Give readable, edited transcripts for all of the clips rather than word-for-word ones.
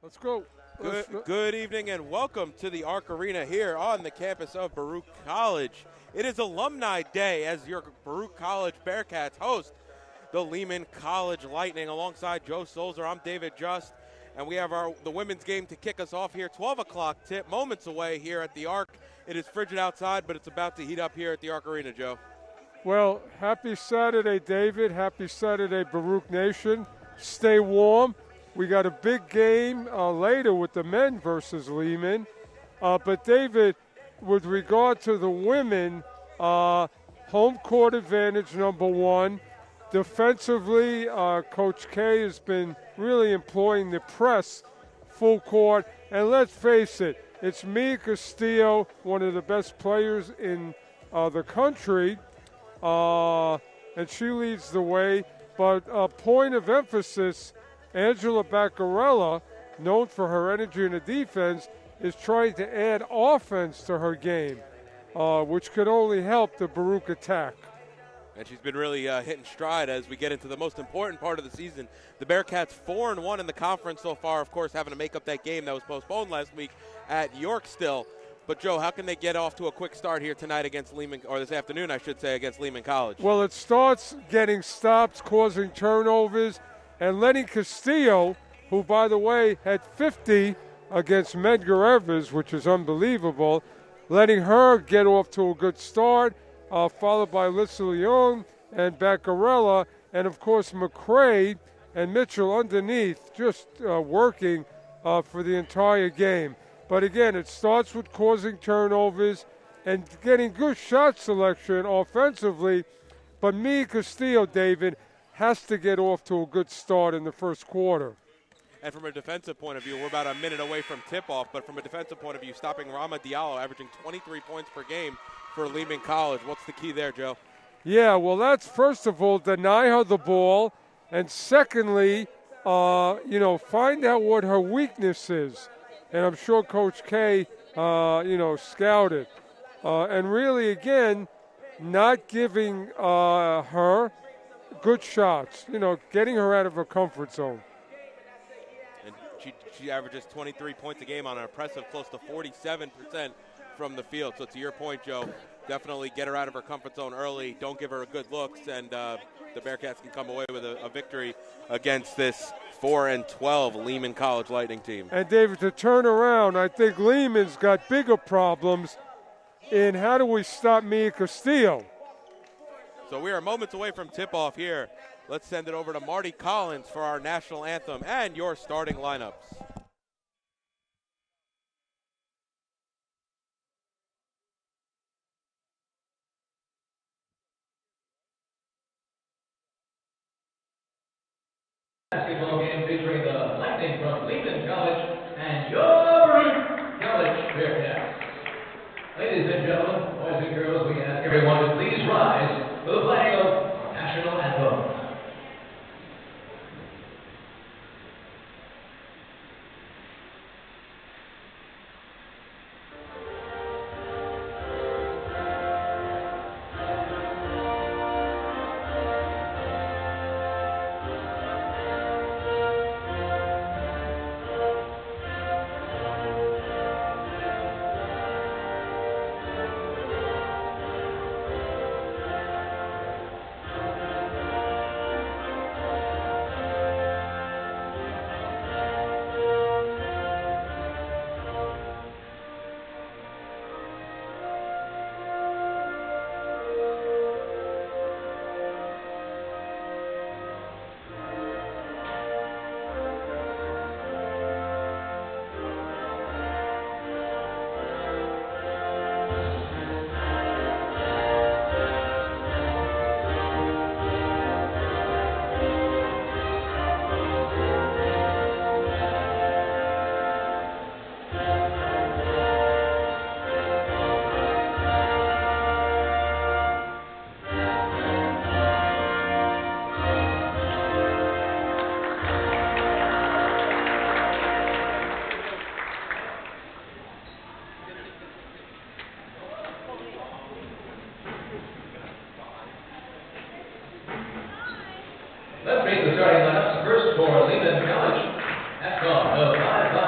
Let's go. Good evening and welcome to the Arc Arena here on the campus of Baruch College. It is Alumni Day as your Baruch College Bearcats host the Lehman College Lightning alongside Joe Solzer. I'm David Just, and we have the women's game to kick us off here. 12 o'clock tip, moments away here at the Arc. It is frigid outside, but it's about to heat up here at the Arc Arena, Joe. Well, happy Saturday, David. Happy Saturday, Baruch Nation. Stay warm. We got a big game later with the men versus Lehman. But, David, with regard to the women, home court advantage, number one. Defensively, Coach K has been really employing the press full court. And let's face it, it's Mia Castillo, one of the best players in the country, and she leads the way. But a point of emphasis, Angela Baccarella, known for her energy in the defense, is trying to add offense to her game, which could only help the Baruch attack. And she's been really hitting stride as we get into the most important part of the season. The Bearcats 4-1 in the conference so far, of course, having to make up that game that was postponed last week at York still. But, Joe, how can they get off to a quick start here tonight against Lehman, or this afternoon, I should say, against Lehman College? Well, it starts getting stops, causing turnovers, and letting Castillo, who, by the way, had 50 against Medgar Evers, which is unbelievable, letting her get off to a good start, followed by Lissa Leone and Baccarella, and, of course, McCray and Mitchell underneath, just working for the entire game. But, again, it starts with causing turnovers and getting good shot selection offensively. But Mia Castillo, David, has to get off to a good start in the first quarter. And from a defensive point of view, we're about a minute away from tip-off, but from a defensive point of view, stopping Rama Diallo, averaging 23 points per game for Lehman College. What's the key there, Joe? Yeah, well, that's, first of all, deny her the ball, and secondly, find out what her weakness is. And I'm sure Coach K, scouted. And really, again, not giving her good shots, getting her out of her comfort zone. And she averages 23 points a game on an impressive close to 47% from the field. So to your point, Joe, definitely get her out of her comfort zone early. Don't give her a good looks, and the Bearcats can come away with a victory against this 4-12 Lehman College Lightning team. And, David, to turn around, I think Lehman's got bigger problems in how do we stop Mia Castillo. So we are moments away from tip-off here. Let's send it over to Marty Collins for our national anthem and your starting lineups. Basketball game featuring the Lightning from Lehman College and your Baruch College Bearcats. Ladies and gentlemen, boys and girls, we ask everyone to please rise for the playing of our national anthem. Let's meet the starting lineups. First for Lehman College. That's gone.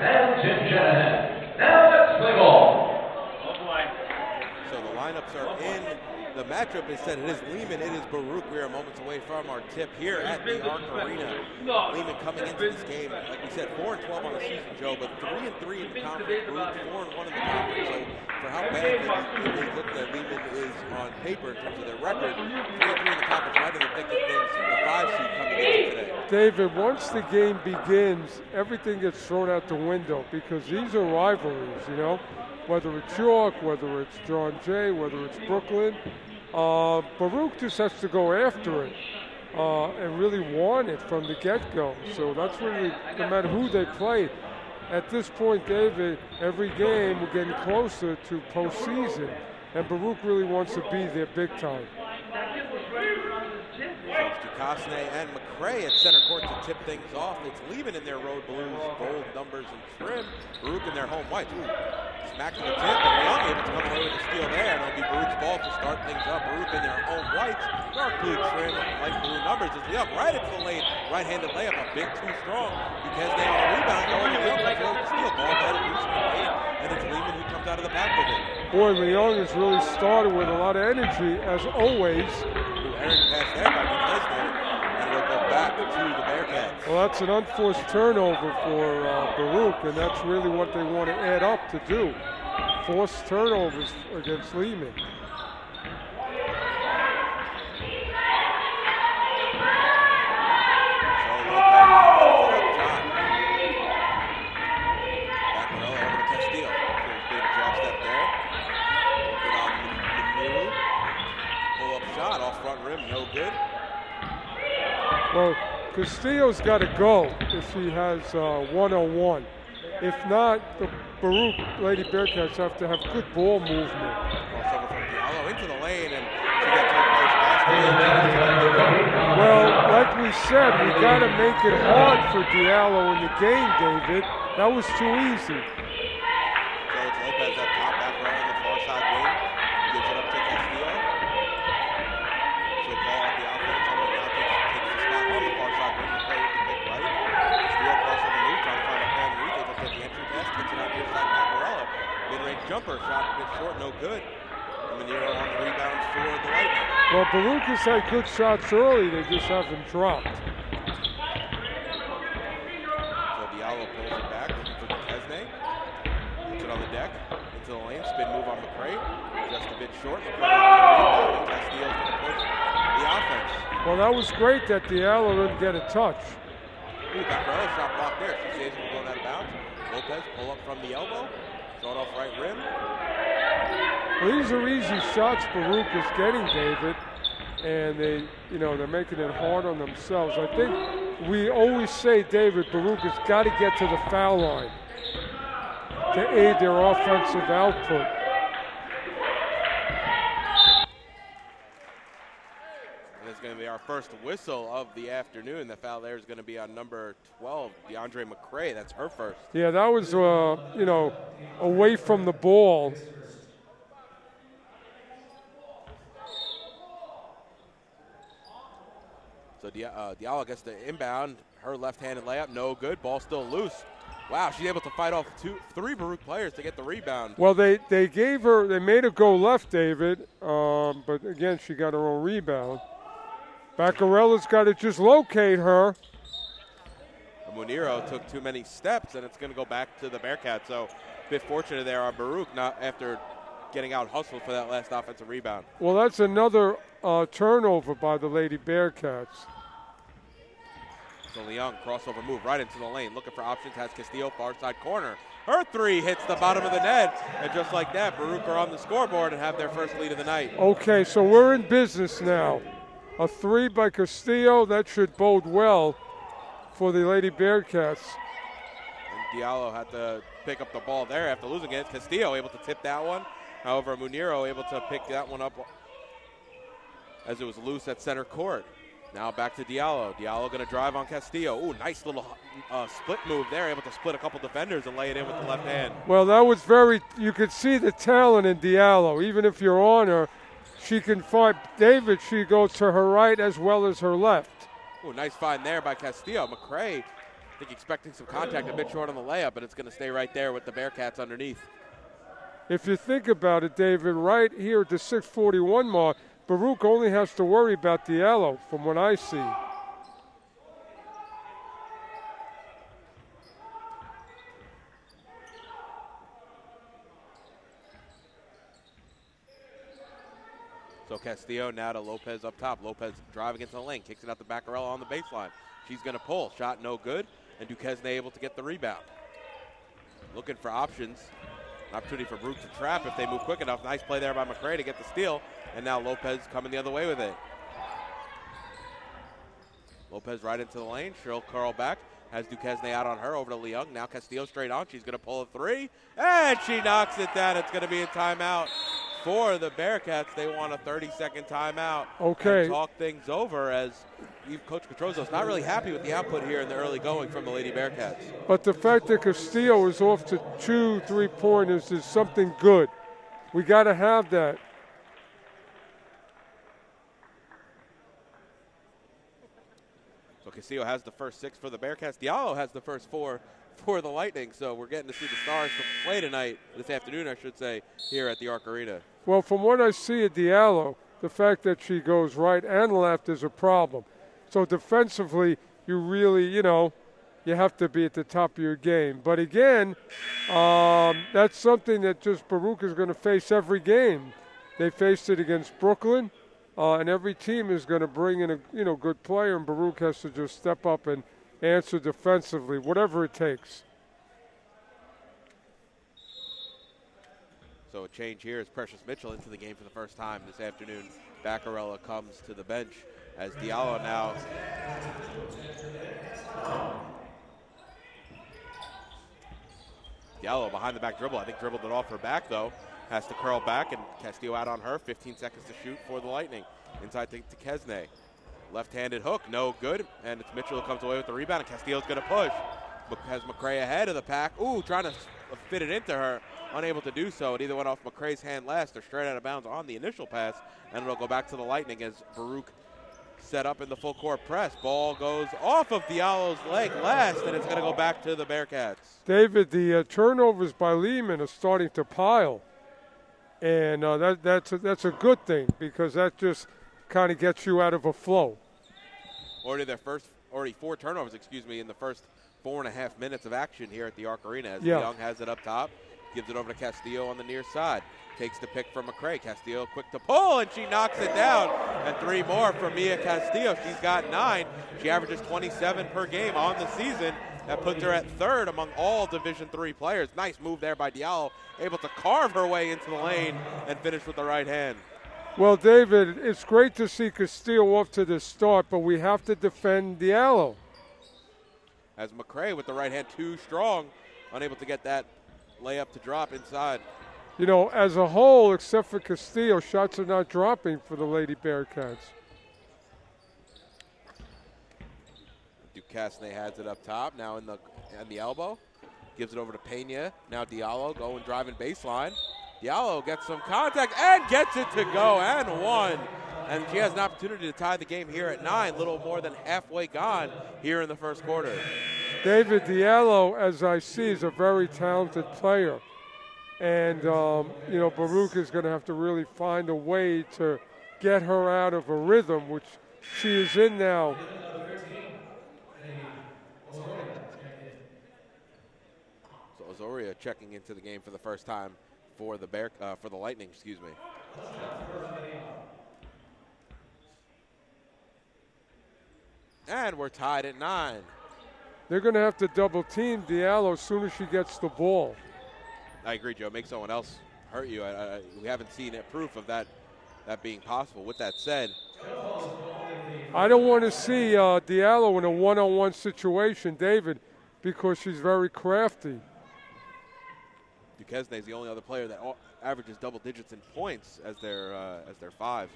and Tim Shanahan. Now let's play ball. So the lineups are in. The matchup is set. It is Lehman. It is Baruch. We are moments away from our tip here at the Arc Arena. Lehman coming into this game, like we said, 4-12 on the season, Joe, but 3-3 in the conference. Baruch 4-1 in the conference. So for how bad it may look that Lehman is on paper in terms of their record, 3-3 in the conference, right in the thick of things. The 5 seed coming into today. David, once the game begins, everything gets thrown out the window because these are rivalries, you know, whether it's York, whether it's John Jay, whether it's Brooklyn. Baruch just has to go after it and really want it from the get-go. So that's really, no matter who they play, at this point, David, every game we're getting closer to postseason, and Baruch really wants to be there big time. Ducasne and McCray at center court to tip things off. It's Lehman in their road blues, gold numbers and trim. Baruch in their home white. Smack to the tip, and Young able to come away with a steal there, and it'll be Baruch's ball to start things up. Baruch in their home whites, dark blue trim, light blue numbers. It's Young right into the lane, right-handed layup, a big too strong. Ducasne on a rebound, going to Young, comes over the steal, ball head loose in the lane, and it's Lehman who comes out of the back with it. Boy, Leon has really started with a lot of energy, as always. Aaron pass there by Ducasne, and it'll go back to the Bearcats. Well, that's an unforced turnover for Baruch, and that's really what they want to add up to do. Forced turnovers against Lehman. No good. Well, Castillo's got to go if he has 101. If not, the Baruch Lady Bearcats have to have good ball movement. Crossover from Diallo into the lane, and she gets her first basket. Well, like we said, we got to make it hard for Diallo in the game, David. That was too easy. So it's Lopez up top, back row on the far side wing. Gives it up to Castillo. She'll call up the offense. Someone now takes the spot on the far side wing. Play with the pick right. Castillo crossover move, trying to find a fan read. Able to get the entry pass. Kicks it out near side. Macarella. Mid-range jumper. Shot a bit short, no good. And Manero on the rebounds for the Lightning. Well, Baruch has had good shots early. They just haven't dropped. So Diallo pulls it back, looking for Ducasne. Puts it on the deck. Into the lane. Spin move on McCray. Just a bit short. McCray on the rebound. And Castillo's going to push the offense. Well, that was great that Diallo didn't get a touch. Ooh, Bacarella shot blocked there. She saves him going out of bounds. Lopez pull up from the elbow. Throw it off right rim. Well, these are easy shots Baruch is getting, David, and they're making it hard on themselves. I think we always say, David, Baruch has got to get to the foul line to aid their offensive output. And it's going to be our first whistle of the afternoon. The foul there is going to be on number 12, DeAndre McCray. That's her first. Yeah, that was, away from the ball. So Diallo gets the inbound. Her left-handed layup, no good. Ball still loose. Wow, she's able to fight off three Baruch players to get the rebound. Well, they made her go left, David, but again, she got her own rebound. Bacarella's got to just locate her. Muniro took too many steps, and it's going to go back to the Bearcats. So a bit fortunate there on Baruch, not after getting out hustled for that last offensive rebound. Well, that's another turnover by the Lady Bearcats. So Leung, crossover move right into the lane, looking for options, has Castillo, far side corner. Her three hits the bottom of the net, and just like that, Baruch are on the scoreboard and have their first lead of the night. Okay, so we're in business now. A three by Castillo, that should bode well for the Lady Bearcats. And Diallo had to pick up the ball there after losing it. Castillo able to tip that one. However, Muniro able to pick that one up as it was loose at center court. Now back to Diallo. Diallo going to drive on Castillo. Ooh, nice little split move there. Able to split a couple defenders and lay it in with the left hand. Well, that was you could see the talent in Diallo. Even if you're on her, she can find David. She goes to her right as well as her left. Ooh, nice find there by Castillo. McCray think expecting some contact a bit short on the layup, but it's going to stay right there with the Bearcats underneath. If you think about it, David, right here at the 6:41 mark, Baruch only has to worry about Diallo from what I see. So Castillo now to Lopez up top. Lopez driving into the lane, kicks it out to Baccarella on the baseline. She's going to pull. Shot no good, and Duquesne able to get the rebound. Looking for options. An opportunity for Baruch to trap if they move quick enough. Nice play there by McCray to get the steal, and now Lopez coming the other way with it. Lopez right into the lane. She'll curl back. Has Duquesne out on her over to Leung. Now Castillo straight on. She's going to pull a three, and she knocks it down. It's going to be a timeout for the Bearcats. They want a 30-second timeout. Okay. And talk things over as Coach Petrozo's not really happy with the output here in the early going from the Lady Bearcats. But the fact that Castillo is off to 2 3-pointers is something good. We got to have that. So Castillo has the first 6 for the Bearcats. Diallo has the first 4 for the Lightning. So we're getting to see the Stars play tonight, this afternoon, I should say, here at the Arc Arena. Well, from what I see at Diallo, the fact that she goes right and left is a problem. So defensively, you really, you have to be at the top of your game. But again, that's something that just Baruch is going to face every game. They faced it against Brooklyn, and every team is going to bring in a good player, and Baruch has to just step up and answer defensively, whatever it takes. So a change here is Precious Mitchell into the game for the first time this afternoon. Baccarella comes to the bench as Diallo now. Diallo behind the back dribble. I think dribbled it off her back though. Has to curl back, and Castillo out on her. 15 seconds to shoot for the Lightning. Inside to Duquesne. Left-handed hook, no good. And it's Mitchell who comes away with the rebound, and Castillo's going to push. Has McCray ahead of the pack. Ooh, trying to fit it into her. Unable to do so. It either went off McCray's hand last or straight out of bounds on the initial pass. And it'll go back to the Lightning as Baruch set up in the full court press. Ball goes off of Diallo's leg last, and it's going to go back to the Bearcats. David, the turnovers by Lehman are starting to pile. And that's a good thing because that just kind of gets you out of a flow. Already 4 turnovers, in the first 4.5 minutes of action here at the Arc Arena as Yeah. Young has it up top. Gives it over to Castillo on the near side. Takes the pick from McCray. Castillo quick to pull, and she knocks it down. And 3 more for Mia Castillo. She's got 9. She averages 27 per game on the season. That puts her at 3rd among all Division III players. Nice move there by Diallo. Able to carve her way into the lane and finish with the right hand. Well, David, it's great to see Castillo off to the start, but we have to defend Diallo. As McCray with the right hand too strong. Unable to get that layup to drop inside. As a whole, except for Castillo, shots are not dropping for the Lady Bearcats. Duquesne has it up top, now in the elbow. Gives it over to Pena. Now Diallo going driving baseline. Diallo gets some contact and gets it to go and 1. And she has an opportunity to tie the game here at 9, little more than halfway gone here in the first quarter. David, Diallo, as I see, is a very talented player. And, Baruch is going to have to really find a way to get her out of a rhythm, which she is in now. So Azoria checking into the game for the first time for the Lightning, And we're tied at 9. They're going to have to double team Diallo as soon as she gets the ball. I agree, Joe. Make someone else hurt you. We haven't seen proof of that being possible. With that said, I don't want to see Diallo in a one-on-one situation, David, because she's very crafty. Duquesne is the only other player that averages double digits in points as their 5,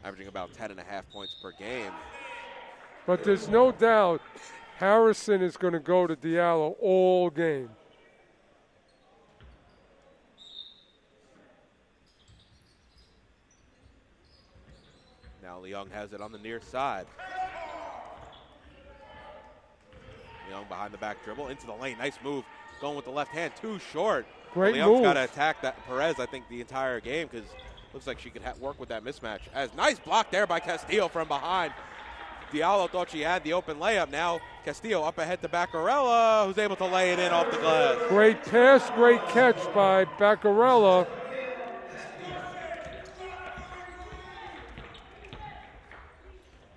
averaging about 10.5 points per game. But there's no doubt Harrison is going to go to Diallo all game. Now Leung has it on the near side. Leung behind the back dribble into the lane. Nice move. Going with the left hand. Too short. Great Leung's move. got to attack that Perez, I think, the entire game because looks like she could work with that mismatch. As nice block there by Castillo from behind. Diallo thought she had the open layup. Now Castillo up ahead to Baccarella, who's able to lay it in off the glass. Great pass, great catch by Baccarella.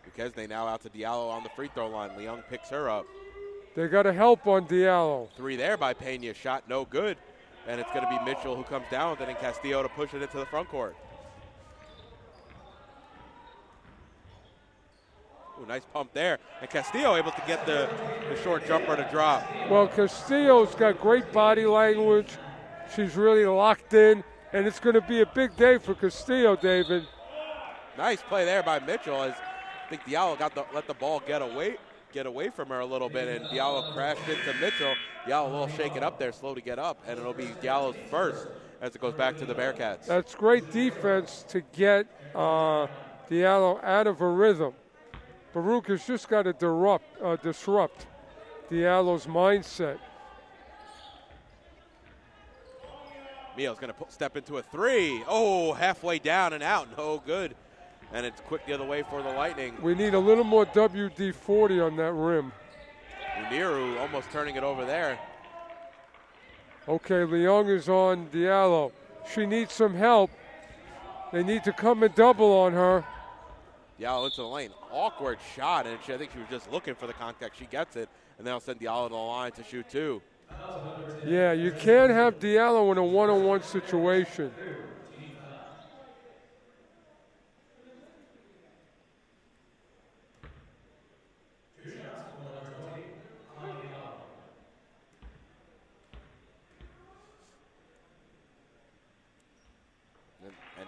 Because they now out to Diallo on the free throw line. Leung picks her up. They got to help on Diallo. 3 there by Pena. Shot no good. And it's going to be Mitchell who comes down with it and Castillo to push it into the front court. Ooh, nice pump there. And Castillo able to get the short jumper to drop. Well, Castillo's got great body language. She's really locked in. And it's going to be a big day for Castillo, David. Nice play there by Mitchell as I think Diallo let the ball get away from her a little bit, and Diallo crashed into Mitchell. Diallo a little shaken up there, slow to get up, and it'll be Diallo's first as it goes back to the Bearcats. That's great defense to get Diallo out of a rhythm. Baruch has just got to disrupt Diallo's mindset. Mia's going to step into a 3. Oh, halfway down and out, no good. And it's quick the other way for the Lightning. We need a little more WD-40 on that rim. Uniru almost turning it over there. Okay, Leung is on Diallo. She needs some help. They need to come and double on her. Diallo into the lane. Awkward shot, and I think she was just looking for the contact. She gets it, and then I'll send Diallo to the line to shoot 2. Yeah, you can't have Diallo in a one-on-one situation.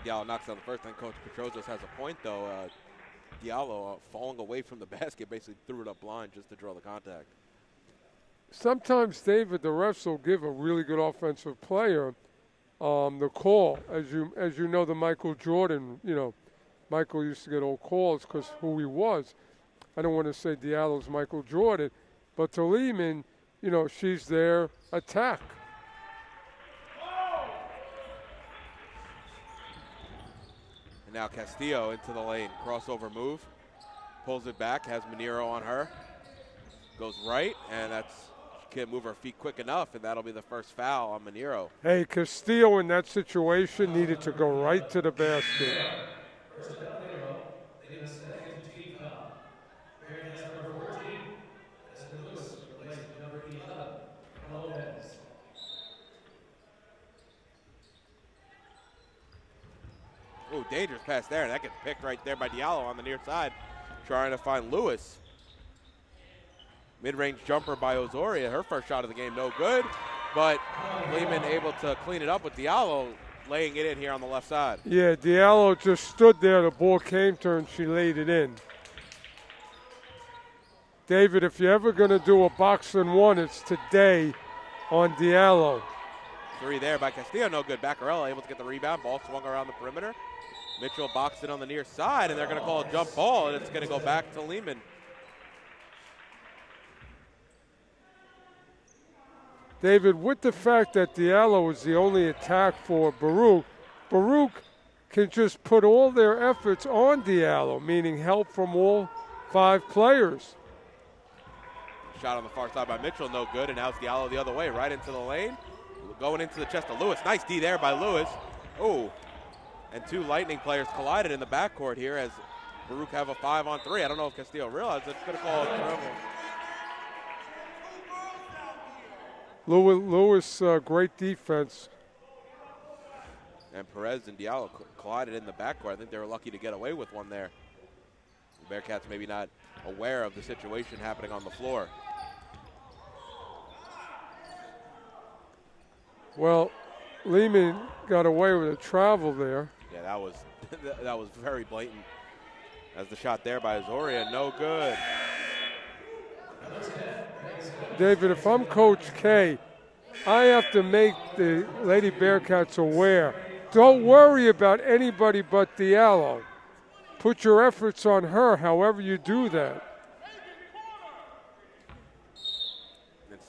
Diallo knocks down the first. Then Coach Petrozos has a point, though. Diallo falling away from the basket basically threw it up blind just to draw the contact. Sometimes, David, the refs will give a really good offensive player the call. As you know, the Michael Jordan, Michael used to get all calls because who he was. I don't want to say Diallo's Michael Jordan, but to Lehman, she's their attack. Now Castillo into the lane. Crossover move. Pulls it back. Has Manero on her. Goes right. And she can't move her feet quick enough. And that'll be the first foul on Manero. Hey, Castillo in that situation needed to go right to the basket. Ooh, dangerous pass there. That gets picked right there by Diallo on the near side, trying to find Lewis. Mid-range jumper by Osoria. Her first shot of the game, no good. But Lehman able to clean it up with Diallo laying it in here on the left side. Yeah, Diallo just stood there. The ball came to her, and she laid it in. David, if you're ever going to do a box and one, it's today on Diallo. 3 there by Castillo, no good. Baccarella able to get the rebound. Ball swung around the perimeter. Mitchell boxed it on the near side, and they're going to call a jump ball, and it's going to go back to Lehman. David, with the fact that Diallo is the only attack for Baruch, Baruch can just put all their efforts on Diallo, meaning help from all 5 players. Shot on the far side by Mitchell, no good, and now it's Diallo the other way, right into the lane. Going into the chest of Lewis. Nice D there by Lewis. Oh, and 2 Lightning players collided in the backcourt here as Baruch have a 5-on-3. I don't know if Castillo realized it's going to call a travel. Lewis, great defense. And Perez and Diallo collided in the backcourt. I think they were lucky to get away with one there. The Bearcats maybe not aware of the situation happening on the floor. Well, Lehman got away with a travel there. Yeah, that was very blatant. As the shot there by Azoria, no good. David, if I'm Coach K, I have to make the Lady Bearcats aware. Don't worry about anybody but Diallo. Put your efforts on her, however you do that.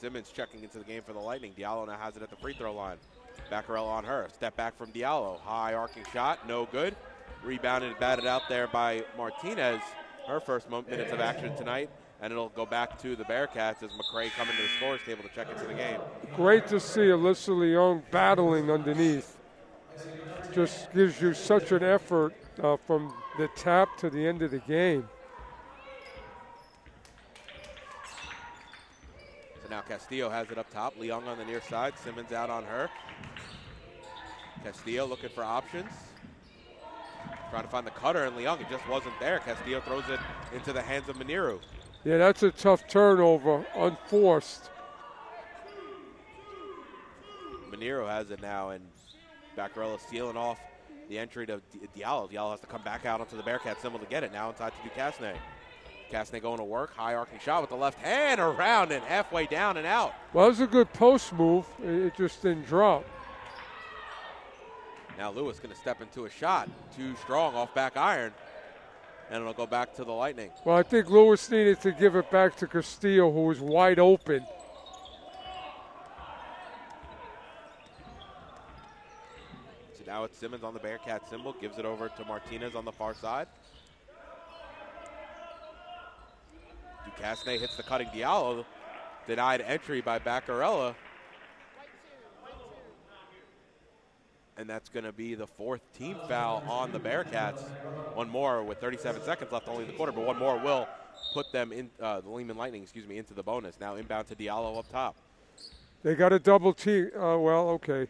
Simmons checking into the game for the Lightning. Diallo now has it at the free throw line. Baccarella on her. Step back from Diallo. High arcing shot, no good. Rebounded and batted out there by Martinez. Her first minutes of action tonight. And it'll go back to the Bearcats as McCray coming to the scores table to check into the game. Great to see Alyssa Leung battling underneath. Just gives you such an effort from the tap to the end of the game. So now Castillo has it up top. Leung on the near side. Simmons out on her. Castillo looking for options. Trying to find the cutter, and Leung, it just wasn't there. Castillo throws it into the hands of Maniru. Yeah, that's a tough turnover, unforced. Maniru has it now, and Baccarella sealing off the entry to Diallo. Diallo has to come back out onto the Bearcat symbol to get it. Now inside to Duquesne. Duquesne going to work. High arcing shot with the left hand around and halfway down and out. Well, it was a good post move. It just didn't drop. Now Lewis going to step into a shot. Too strong off back iron. And it'll go back to the Lightning. Well, I think Lewis needed to give it back to Castillo, who was wide open. So now it's Simmons on the Bearcat symbol. Gives it over to Martinez on the far side. Duquesne hits the cutting Diallo. Denied entry by Baccarella. And that's going to be the fourth team foul on the Bearcats. One more with 37 seconds left, only in the quarter, but one more will put them in the Lehman Lightning, into the bonus. Now inbound to Diallo up top. They got a double team. Well, okay.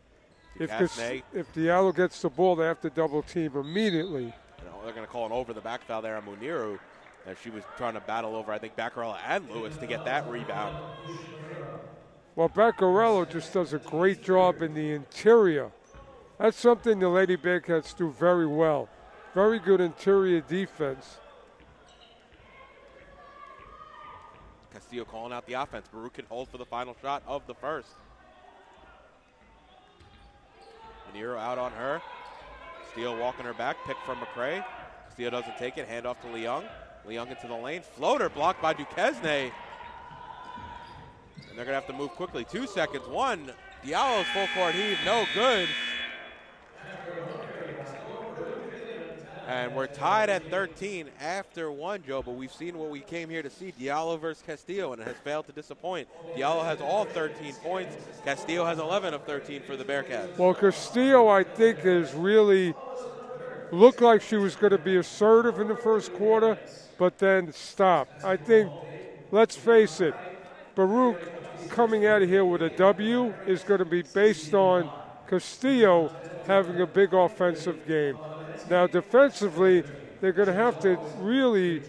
If Diallo gets the ball, they have to double team immediately. They're going to call an over the back foul there on Muniru, as she was trying to battle over, I think, Baccarella and Lewis to get that rebound. Well, Baccarella just does a great job in the interior. That's something the Lady Bearcats do very well. Very good interior defense. Castillo calling out the offense. Baruch can hold for the final shot of the first. Manero out on her. Castillo walking her back. Pick from McCray. Castillo doesn't take it. Hand off to Leung. Leung into the lane. Floater blocked by Duquesne. And they're going to have to move quickly. 2 seconds. One. Diallo's full court heave. No good. And we're tied at 13 after one, Joe, but we've seen what we came here to see, Diallo versus Castillo, and it has failed to disappoint. Diallo has all 13 points. Castillo has 11 of 13 for the Bearcats. Well, Castillo, I think, has really looked like she was going to be assertive in the first quarter, but then stopped. I think, let's face it, Baruch coming out of here with a W is going to be based on Castillo having a big offensive game. Now, defensively, they're going to have to really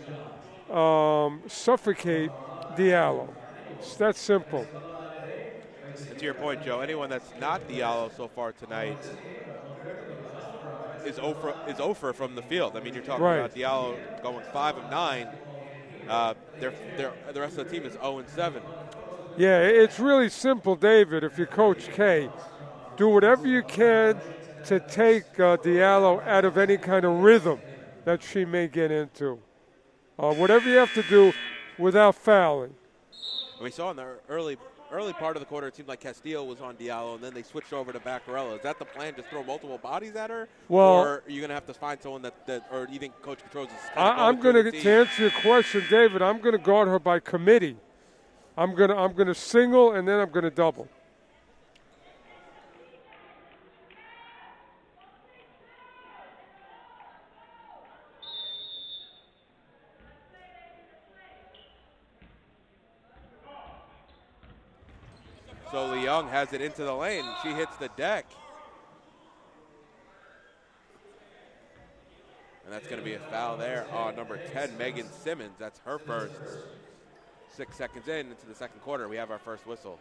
suffocate Diallo. It's that simple. And to your point, Joe, anyone that's not Diallo so far tonight is over from the field. I mean, you're talking about Diallo going 5 of 9. The rest of the team is 0 and 7. Yeah, it's really simple, David. If you're Coach K, do whatever you can to take Diallo out of any kind of rhythm that she may get into. Whatever you have to do without fouling. We saw in the early part of the quarter, it seemed like Castillo was on Diallo, and then they switched over to Baccarella. Is that the plan, just throw multiple bodies at her? Well, or are you going to have to find someone that or do you think Coach Catrose is I'm going to answer your question, David, I'm going to guard her by committee. I'm going to single, and then I'm going to double. So Leung has it into the lane. She hits the deck. And that's going to be a foul there on number 10, Megan Simmons. That's her first. 6 seconds into the second quarter, we have our first whistle.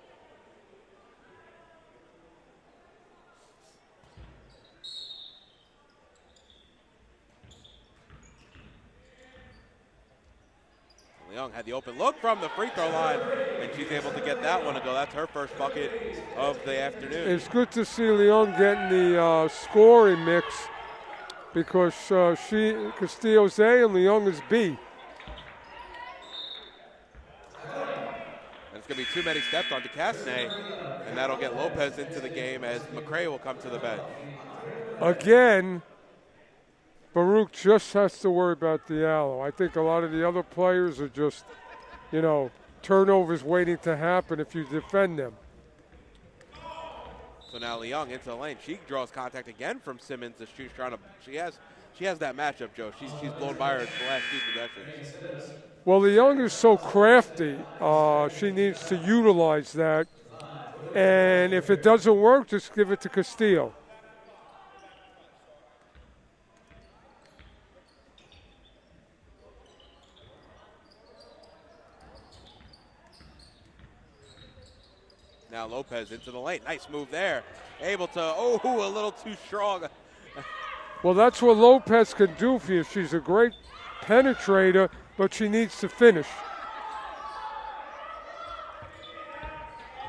Leung had the open look from the free throw line, and she's able to get that one to go. That's her first bucket of the afternoon. It's good to see Leung getting the scoring mix because Castillo's A and Leung is B. And it's going to be too many steps on Duquesne, and that'll get Lopez into the game as McCray will come to the bench. Again, Baruch just has to worry about Diallo. I think a lot of the other players are just, turnovers waiting to happen if you defend them. So now Leung into the lane. She draws contact again from Simmons as she's trying to. She has that matchup, Joe. She's blown by her in the last 2 possessions. Well, Leung is so crafty. She needs to utilize that. And if it doesn't work, just give it to Castillo. Now Lopez into the lane. Nice move there. Able to, a little too strong. Well, that's what Lopez can do for you. She's a great penetrator, but she needs to finish.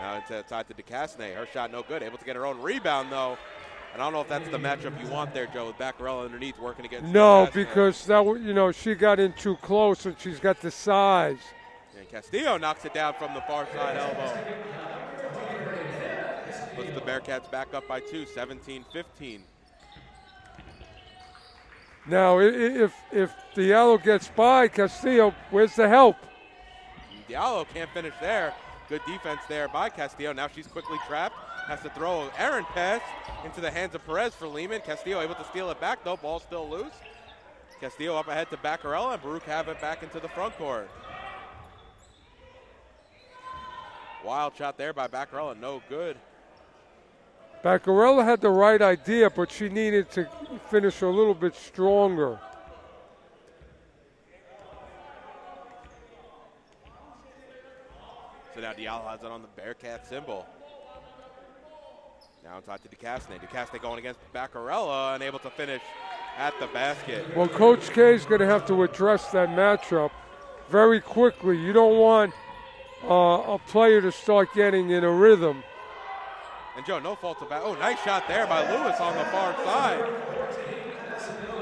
Now it's outside to Duquesne. Her shot no good. Able to get her own rebound, though. And I don't know if that's the matchup you want there, Joe, with Baccarella underneath working against No, Duquesne. because that she got in too close, and she's got the size. And Castillo knocks it down from the far side elbow. Puts the Bearcats back up by 2, 17-15. Now, if Diallo gets by Castillo, where's the help? Diallo can't finish there. Good defense there by Castillo. Now she's quickly trapped. Has to throw an errant pass into the hands of Perez for Lehman. Castillo able to steal it back, though. Ball still loose. Castillo up ahead to Baccarella, and Baruch have it back into the front court. Wild shot there by Baccarella, no good. Baccarella had the right idea, but she needed to finish a little bit stronger. So now Diallo has it on the Bearcat symbol. Now inside to Duquesne. Duquesne going against Baccarella, unable to finish at the basket. Well, Coach K is going to have to address that matchup very quickly. You don't want a player to start getting in a rhythm. And Joe, no fault about. Nice shot there by Lewis on the far side.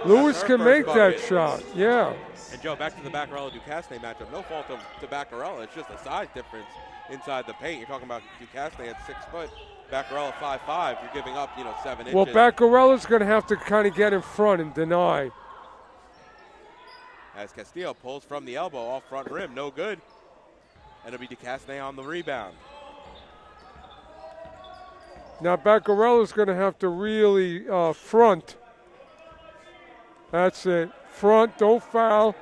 Lewis can make that shot, yeah. And Joe, back to the Baccarella-Duquesne matchup. No fault to Baccarella. It's just a size difference inside the paint. You're talking about Duquesne at 6 foot, Baccarella 5'5". You're giving up, 7 inches. Well, Baccarella's going to have to kind of get in front and deny. As Castillo pulls from the elbow off front rim, no good. And it'll be Duquesne on the rebound. Now Baccarella's going to have to really front. That's it. Front, don't foul.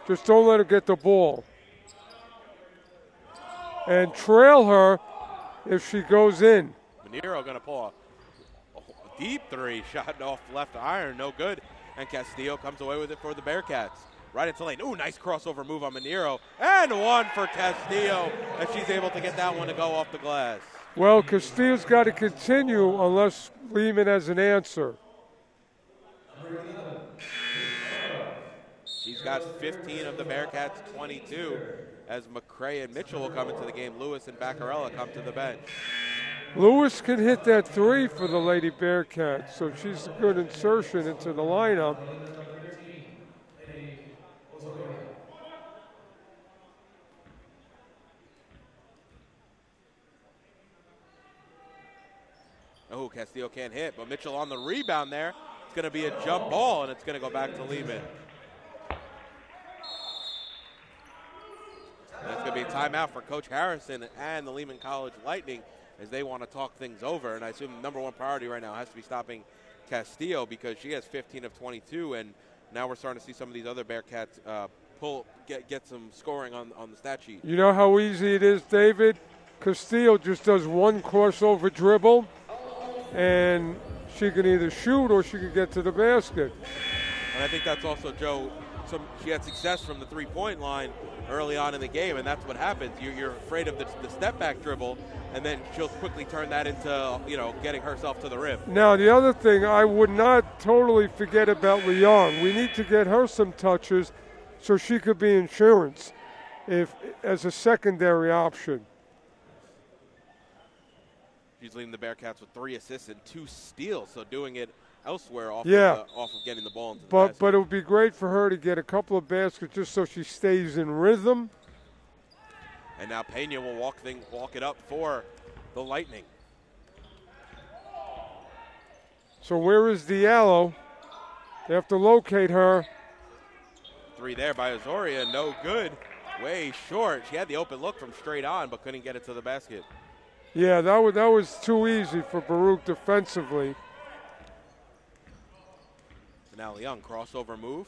Just don't let her get the ball. And trail her if she goes in. Manero going to pull a deep 3 shot off left iron, no good. And Castillo comes away with it for the Bearcats. Right into lane. Nice crossover move on Manero. And one for Castillo. And she's able to get that one to go off the glass. Well, Castillo's got to continue unless Lehman has an answer. She's got 15 of the Bearcats' 22 as McCray and Mitchell will come into the game. Lewis and Baccarella come to the bench. Lewis can hit that 3 for the Lady Bearcats, so she's a good insertion into the lineup. Castillo can't hit, but Mitchell on the rebound there. It's going to be a jump ball, and it's going to go back to Lehman. And it's going to be a timeout for Coach Harrison and the Lehman College Lightning as they want to talk things over. And I assume the number one priority right now has to be stopping Castillo because she has 15 of 22, and now we're starting to see some of these other Bearcats get some scoring on the stat sheet. You know how easy it is, David? Castillo just does one crossover dribble, and she can either shoot or she can get to the basket. And I think that's also, Joe, she had success from the three-point line early on in the game, and that's what happens. You're afraid of the step-back dribble, and then she'll quickly turn that into, getting herself to the rim. Now, the other thing, I would not totally forget about Leung. We need to get her some touches so she could be insurance as a secondary option. She's leading the Bearcats with 3 assists and 2 steals, so doing it elsewhere off of getting the ball into the basket. But it would be great for her to get a couple of baskets just so she stays in rhythm. And now Pena will walk it up for the Lightning. So where is Diallo? They have to locate her. 3 there by Azoria, no good. Way short. She had the open look from straight on, but couldn't get it to the basket. Yeah, that was too easy for Baruch defensively. Now Leung, crossover move.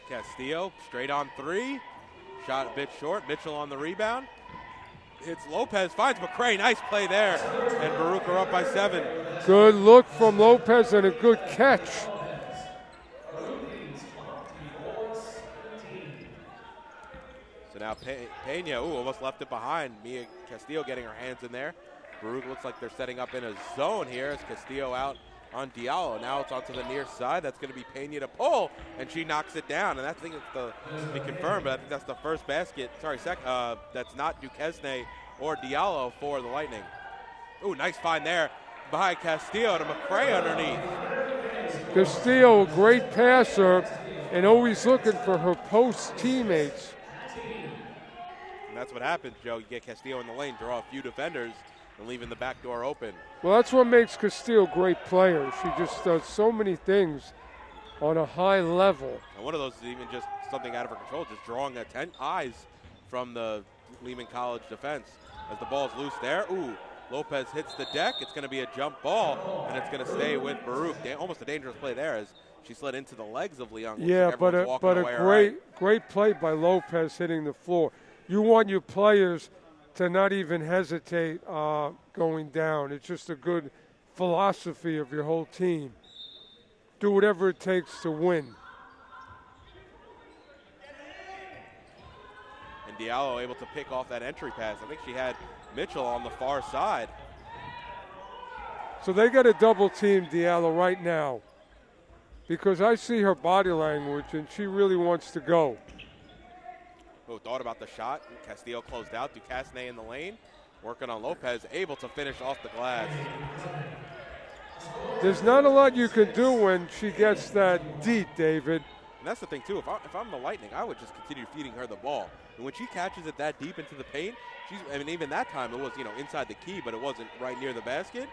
Castillo, straight on 3. Shot a bit short. Mitchell on the rebound. It's Lopez, finds McCray. Nice play there. And Baruch are up by 7. Good look from Lopez and a good catch. So now Pena, almost left it behind. Mia Castillo getting her hands in there. Baruch looks like they're setting up in a zone here as Castillo out on Diallo. Now it's onto the near side. That's going to be Pena to pull, and she knocks it down. And I think it's to be confirmed, but I think that's the first basket. Sorry, that's not Duquesne or Diallo for the Lightning. Ooh, nice find there by Castillo to McCray underneath. Castillo, a great passer, and always looking for her post teammates. And that's what happens, Joe. You get Castillo in the lane, draw a few defenders, and leaving the back door open. Well, that's what makes Castillo a great player. She just does so many things on a high level. And one of those is even just something out of her control, just drawing eyes from the Lehman College defense. As the ball's loose there, ooh, Lopez hits the deck. It's going to be a jump ball, and it's going to stay with Baruch. Almost a dangerous play there as she slid into the legs of Leung. Yeah, but a great play by Lopez hitting the floor. You want your players to not even hesitate going down. It's just a good philosophy of your whole team. Do whatever it takes to win. And Diallo able to pick off that entry pass. I think she had Mitchell on the far side. So they got to double team Diallo right now because I see her body language and she really wants to go. Who thought about the shot. Castillo closed out. Duquesne in the lane. Working on Lopez. Able to finish off the glass. There's not a lot you can do when she gets that deep, David. And that's the thing, too. If I'm the Lightning, I would just continue feeding her the ball. And when she catches it that deep into the paint, even that time it was, inside the key, but it wasn't right near the basket.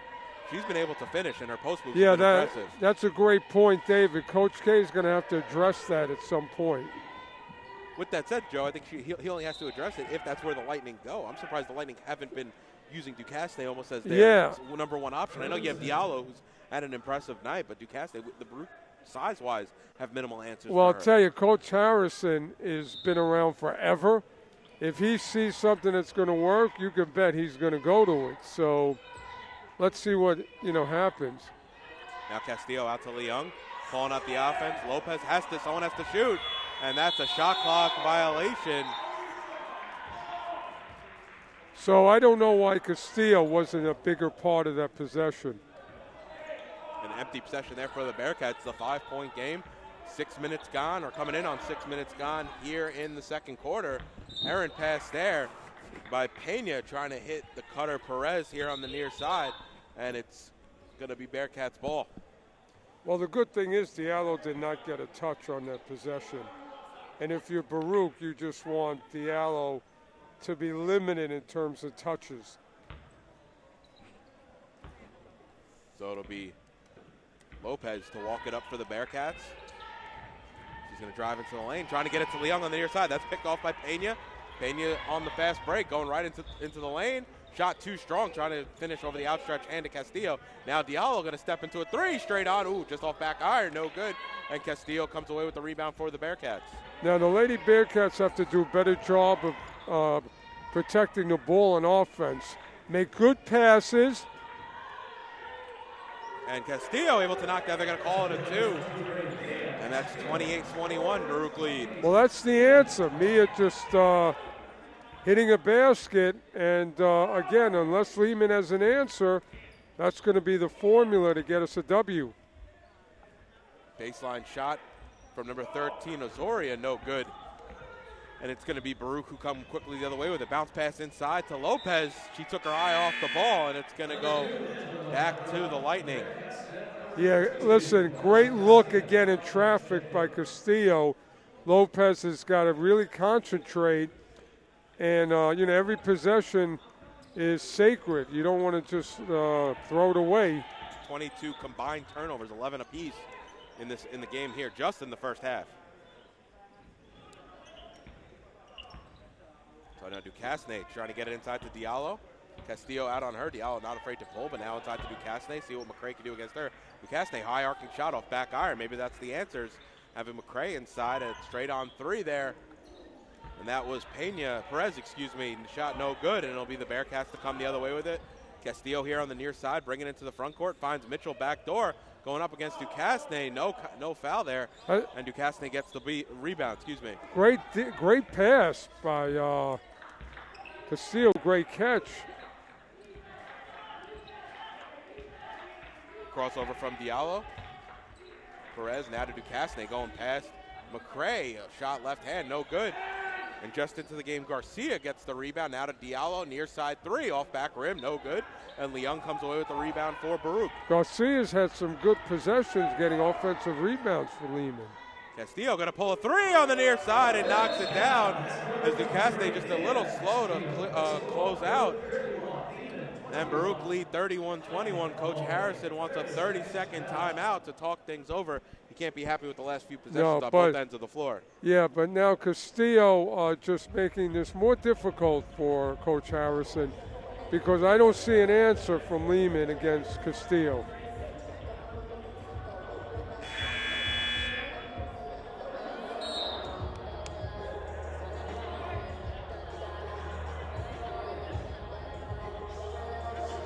She's been able to finish, and her post move has been impressive. That's a great point, David. Coach K is going to have to address that at some point. With that said, Joe, I think he only has to address it if that's where the Lightning go. I'm surprised the Lightning haven't been using Duquesne almost as their number one option. I know you have Diallo, who's had an impressive night, but Duquesne, the Baruch, size-wise, have minimal answers. Well, I'll tell you, Coach Harrison has been around forever. If he sees something that's going to work, you can bet he's going to go to it. So let's see what happens. Now Castillo out to Leung, calling out the offense. Lopez someone has to shoot. And that's a shot clock violation. So I don't know why Castillo wasn't a bigger part of that possession. An empty possession there for the Bearcats. It's a 5-point game. 6 minutes gone, or coming in on 6 minutes gone here in the second quarter. Errant pass there by Pena trying to hit the cutter Perez here on the near side. And it's going to be Bearcats ball. Well, the good thing is Diallo did not get a touch on that possession. And if you're Baruch, you just want Diallo to be limited in terms of touches. So it'll be Lopez to walk it up for the Bearcats. She's going to drive into the lane, trying to get it to Leung on the near side. That's picked off by Pena. Pena on the fast break, going right into the lane. Shot too strong, trying to finish over the outstretched hand to Castillo. Now Diallo going to step into a 3 straight on. Ooh, just off back iron, no good. And Castillo comes away with the rebound for the Bearcats. Now the Lady Bearcats have to do a better job of protecting the ball on offense. Make good passes. And Castillo able to knock down. They're going to call it a 2. And that's 28-21, Baruch lead. Well, that's the answer. Mia just hitting a basket. And, again, unless Lehman has an answer, that's going to be the formula to get us a W. Baseline shot from number 13, Azoria, no good. And it's going to be Baruch who come quickly the other way with a bounce pass inside to Lopez. She took her eye off the ball, and it's going to go back to the Lightning. Yeah, listen, great look again in traffic by Castillo. Lopez has got to really concentrate, and, every possession is sacred. You don't want to just throw it away. 22 combined turnovers, 11 apiece in the game here, just in the first half. So now Duquesne trying to get it inside to Diallo. Castillo out on her. Diallo not afraid to pull, but now inside to Duquesne. See what McCray can do against her. Duquesne, high arcing shot off back iron. Maybe that's the answers. Having McCray inside, a straight on three there. And that was Perez, shot no good, and it'll be the Bearcats to come the other way with it. Castillo here on the near side, bringing it to the front court, finds Mitchell back door, going up against Duquesne. No foul there, and Duquesne gets the rebound. Great pass by Castillo. Great catch. Crossover from Diallo. Perez now to Duquesne, going past McCray. A shot left hand, no good. And just into the game, Garcia gets the rebound. Now to Diallo, near side three, off back rim, no good. And Leung comes away with the rebound for Baruch. Garcia's had some good possessions getting offensive rebounds for Lehman. Castillo going to pull a three on the near side and knocks it down. As Duquesne just a little slow to close out. And Baruch lead 31-21. Coach Harrison wants a 30-second timeout to talk things over. He can't be happy with the last few possessions on both ends of the floor. Yeah, but now Castillo just making this more difficult for Coach Harrison because I don't see an answer from Lehman against Castillo.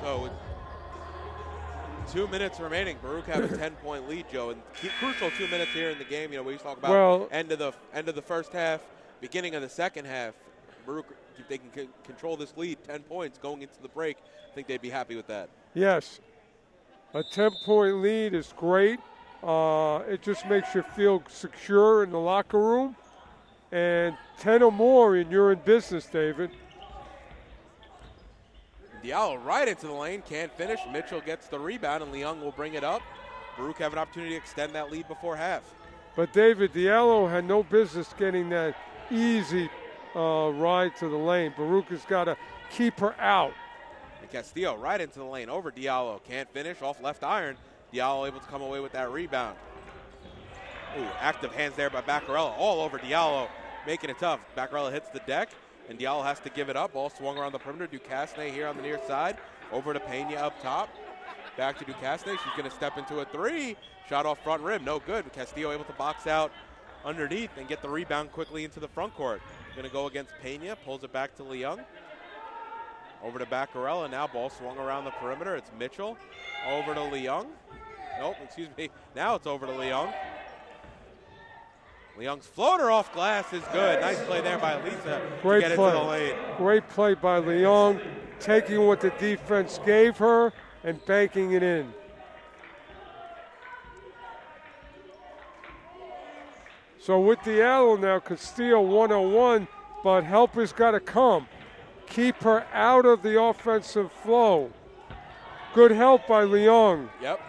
So with 2 minutes remaining, Baruch have a 10-point lead, Joe, and crucial 2 minutes here in the game. We used to talk about end of the first half, beginning of the second half. Baruch, if they can control this lead, 10 points going into the break, I think they'd be happy with that. Yes, a 10-point lead is great. It just makes you feel secure in the locker room, and 10 or more, and you're in business, David. Diallo right into the lane, can't finish. Mitchell gets the rebound, and Leung will bring it up. Baruch have an opportunity to extend that lead before half. But, David, Diallo had no business getting that easy ride to the lane. Baruch has got to keep her out. And Castillo right into the lane over Diallo. Can't finish, off left iron. Diallo able to come away with that rebound. Ooh, active hands there by Baccarella, all over Diallo, making it tough. Baccarella hits the deck. And Diallo has to give it up. Ball swung around the perimeter. Duquesne here on the near side. Over to Pena up top. Back to Duquesne. She's going to step into a three. Shot off front rim. No good. Castillo able to box out underneath and get the rebound quickly into the front court. Going to go against Pena. Pulls it back to Leung. Over to Baccarella. Now ball swung around the perimeter. It's Mitchell. Over to Leung. Nope, excuse me. Now it's over to Leung. Leung's floater off glass is good. Nice play there by Lisa to get into the lane. Great play by Leung, taking what the defense gave her and banking it in. So with Diallo now, Castillo 101, but help has got to come. Keep her out of the offensive flow. Good help by Leung. Yep,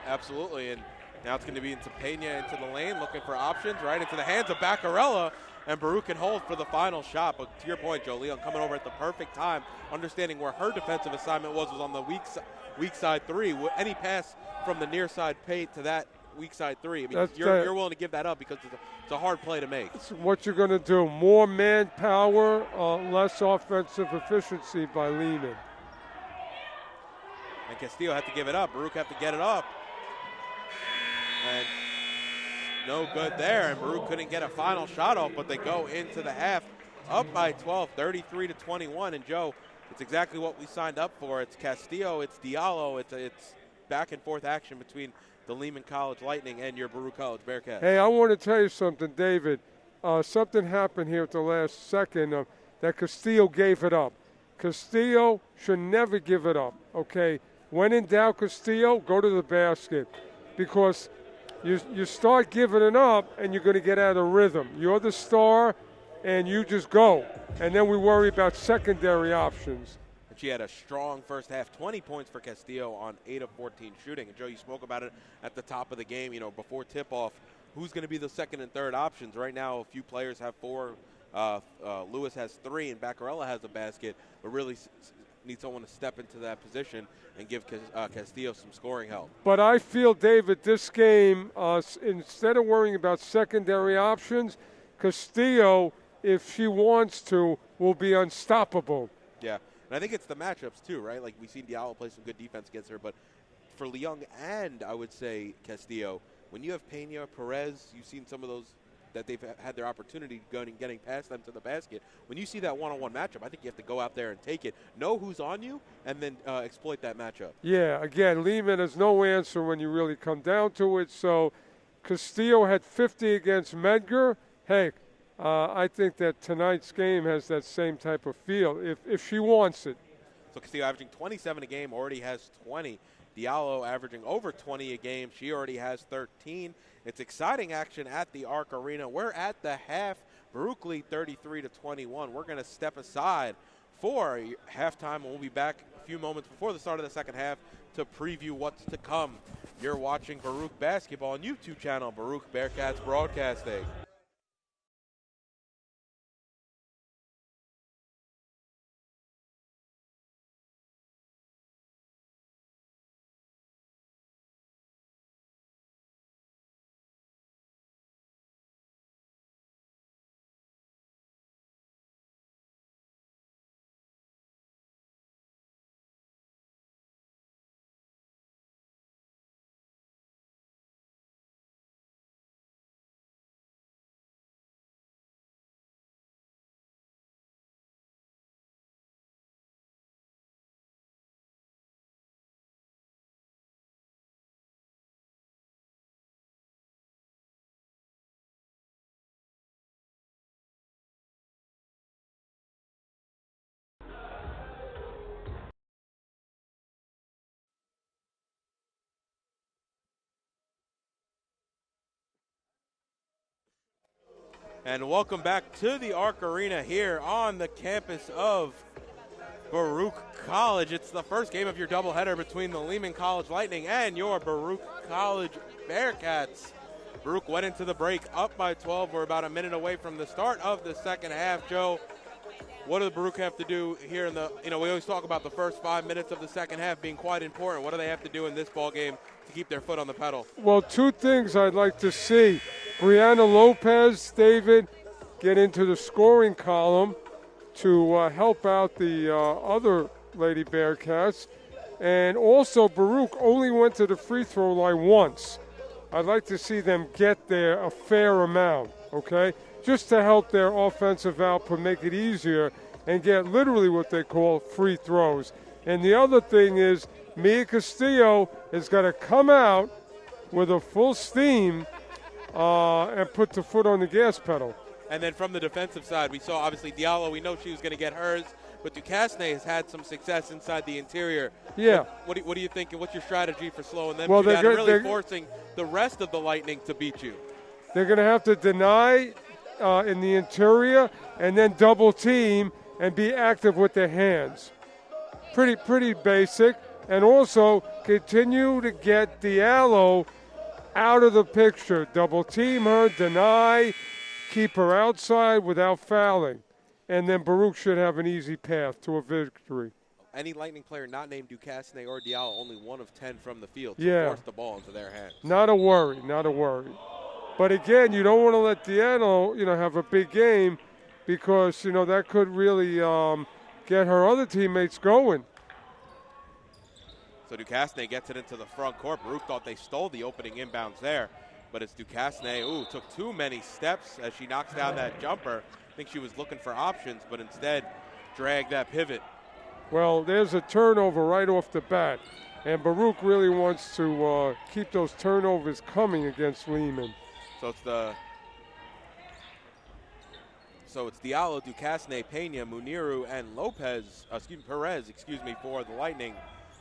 absolutely. And now it's going to be into Pena into the lane, looking for options, right into the hands of Baccarella, and Baruch can hold for the final shot. But to your point, Joe, Leung coming over at the perfect time, understanding where her defensive assignment was on the weak side three. Any pass from the near side paint to that weak side three, I mean, you're willing to give that up because it's a hard play to make. It's what you're going to do. More manpower, less offensive efficiency by Lehman. And Castillo had to give it up. Baruch had to get it up. And no good there, and Baruch couldn't get a final shot off, but they go into the half up by 12, 33-21. And Joe, it's exactly what we signed up for. It's Castillo, it's Diallo, it's back and forth action between the Lehman College Lightning and your Baruch College Bearcats. Hey, I want to tell you something, David. Something happened here at the last second that Castillo gave it up. Castillo should never give it up, okay? When in doubt, Castillo, go to the basket because you start giving it up and you're going to get out of rhythm. You're the star and you just go. And then we worry about secondary options. She had a strong first half, 20 points for Castillo on 8 of 14 shooting. And Joe, you spoke about it at the top of the game, before tip-off, who's going to be the second and third options. Right now, a few players have 4. Lewis has 3, and Baccarella has a basket, but really need someone to step into that position and give Castillo some scoring help. But I feel, David, this game, instead of worrying about secondary options, Castillo, if she wants to, will be unstoppable. Yeah, and I think it's the matchups too, right? Like, we see Diallo play some good defense against her, but for Leung and I would say Castillo, when you have Pena, Perez, you've seen some of those that they've had their opportunity getting past them to the basket. When you see that one-on-one matchup, I think you have to go out there and take it, know who's on you, and then exploit that matchup. Yeah, again, Lehman has no answer when you really come down to it. So Castillo had 50 against Medgar. Hey, I think that tonight's game has that same type of feel if she wants it. So Castillo averaging 27 a game, already has 20. Diallo averaging over 20 a game. She already has 13. It's exciting action at the Arc Arena. We're at the half. Baruch lead 33-21. We're going to step aside for halftime. We'll be back a few moments before the start of the second half to preview what's to come. You're watching Baruch Basketball on YouTube channel, Baruch Bearcats Broadcasting. And welcome back to the Arc Arena here on the campus of Baruch College. It's the first game of your doubleheader between the Lehman College Lightning and your Baruch College Bearcats. Baruch went into the break up by 12. We're about a minute away from the start of the second half. Joe, what do the Baruch have to do here in the, we always talk about the first 5 minutes of the second half being quite important. What do they have to do in this ball game to keep their foot on the pedal? Well, 2 things I'd like to see. Brianna Lopez, David, get into the scoring column to help out the other Lady Bearcats. And also, Baruch only went to the free throw line once. I'd like to see them get there a fair amount, okay? Just to help their offensive output, make it easier, and get literally what they call free throws. And the other thing is, Mia Castillo is going to come out with a full steam and put the foot on the gas pedal. And then from the defensive side, we saw obviously Diallo. We know she was going to get hers, but Duquesne has had some success inside the interior. Yeah. What do you think, and what's your strategy for slowing them down and really forcing the rest of the Lightning to beat you? They're going to have to deny in the interior and then double team and be active with their hands. Pretty basic. And also continue to get Diallo out of the picture. Double team her, deny, keep her outside without fouling. And then Baruch should have an easy path to a victory. Any Lightning player not named Duquesne or Diallo, only 1 of 10 from the field to force the ball into their hands. Not a worry. But again, you don't want to let Diallo, have a big game because, that could really get her other teammates going. So Duquesne gets it into the front court. Baruch thought they stole the opening inbounds there, but it's Duquesne. Took too many steps as she knocks down that jumper. I think she was looking for options, but instead dragged that pivot. Well, there's a turnover right off the bat, and Baruch really wants to keep those turnovers coming against Lehman. So it's Diallo, Duquesne, Pena, Muniru, and Perez for the Lightning.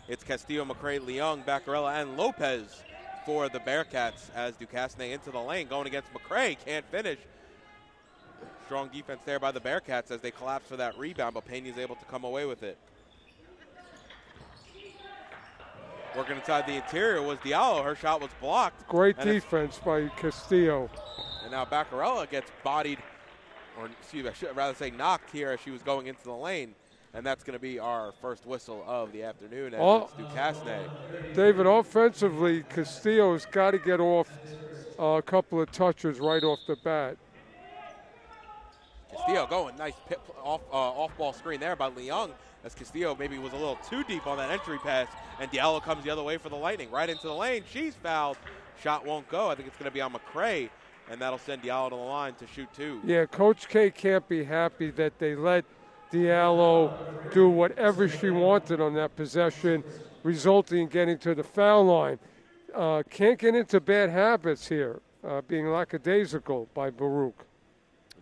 It's Castillo, McCray, Leung, Baccarella, and Lopez for the Bearcats as Duquesne into the lane, going against McCray, can't finish. Strong defense there by the Bearcats as they collapse for that rebound, but Pena's able to come away with it. Working inside the interior was Diallo. Her shot was blocked. Great defense by Castillo. And now Baccarella gets bodied, or excuse me, I should rather say knocked here as she was going into the lane. And that's going to be our first whistle of the afternoon as it's Duquesne. David, offensively, Castillo's got to get off a couple of touches right off the bat. Castillo going, nice off-ball screen there by Leung, as Castillo maybe was a little too deep on that entry pass, and Diallo comes the other way for the Lightning. Right into the lane, she's fouled. Shot won't go. I think it's going to be on McCray, and that'll send Diallo to the line to shoot two. Yeah, Coach K can't be happy that they let Diallo do whatever she wanted on that possession, resulting in getting to the foul line. Can't get into bad habits here, being lackadaisical by Baruch.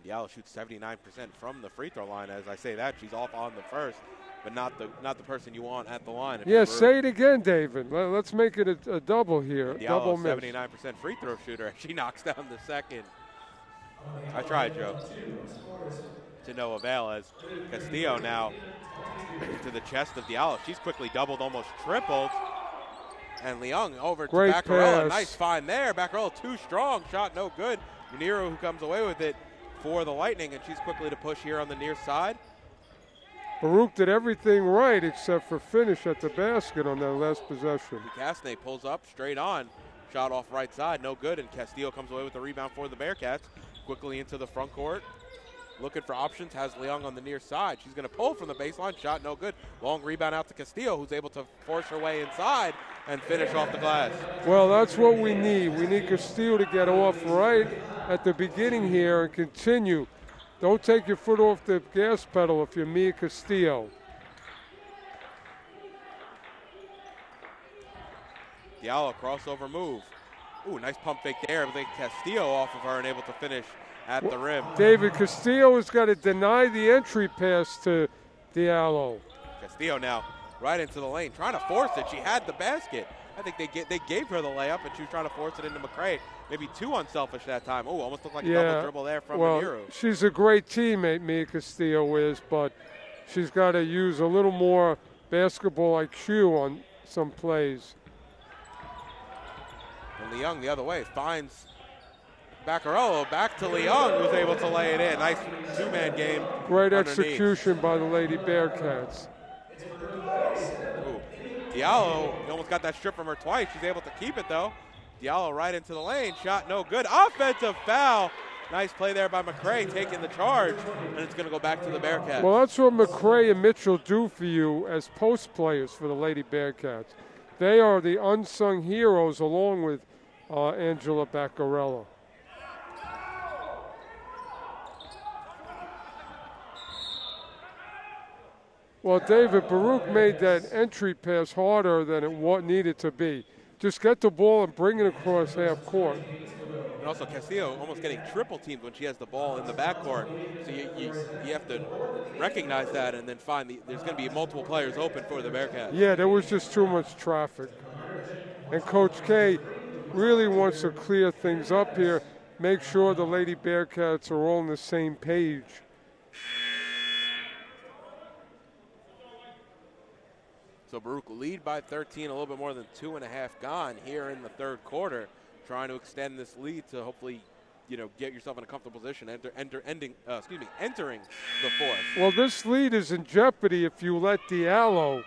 Diallo shoots 79% from the free throw line. As I say that, she's off on the first, but not the person you want at the line. Yeah, say it again, David. Let's make it a double here. Diallo, double miss. 79% free throw shooter. She knocks down the second. I tried, Joe. To no avail, as Castillo now to the chest of Diallo. She's quickly doubled, almost tripled. And Leung over to Baccarella. Nice find there. Baccarella too strong. Shot no good. Muniro who comes away with it for the Lightning, and she's quickly to push here on the near side. Baruch did everything right except for finish at the basket on that last possession. Duquesne pulls up straight on. Shot off right side, no good, and Castillo comes away with the rebound for the Bearcats. Quickly into the front court. Looking for options, has Leung on the near side. She's going to pull from the baseline, shot no good. Long rebound out to Castillo, who's able to force her way inside and finish off the glass. Well, that's what we need. We need Castillo to get off right at the beginning here and continue. Don't take your foot off the gas pedal if you're Mia Castillo. Diallo crossover move. Ooh, nice pump fake there. I think Castillo off of her and able to finish at the rim. David, Castillo has got to deny the entry pass to Diallo. Castillo now right into the lane, trying to force it. She had the basket. I think they gave her the layup, and she was trying to force it into McCray. Maybe too unselfish that time. Oh, almost looked like a double dribble there from Muniro. She's a great teammate, Mia Castillo is, but she's got to use a little more basketball IQ on some plays. And Leung the other way finds Baccarella back to Leung, who's able to lay it in. Nice two-man game. Great underneath. Execution by the Lady Bearcats. Ooh. Diallo almost got that strip from her twice. She's able to keep it, though. Diallo right into the lane. Shot no good. Offensive foul. Nice play there by McCray, taking the charge, and it's going to go back to the Bearcats. Well, that's what McCray and Mitchell do for you as post players for the Lady Bearcats. They are the unsung heroes along with Angela Baccarella. Well, David, Baruch made that entry pass harder than it needed to be. Just get the ball and bring it across half court. And also Castillo almost getting triple teamed when she has the ball in the backcourt. So you have to recognize that and then find there's going to be multiple players open for the Bearcats. Yeah, there was just too much traffic. And Coach K really wants to clear things up here, make sure the Lady Bearcats are all on the same page. So Baruch lead by 13, a little bit more than 2.5 gone here in the third quarter, trying to extend this lead to hopefully, get yourself in a comfortable position, entering the fourth. Well, this lead is in jeopardy if you let Diallo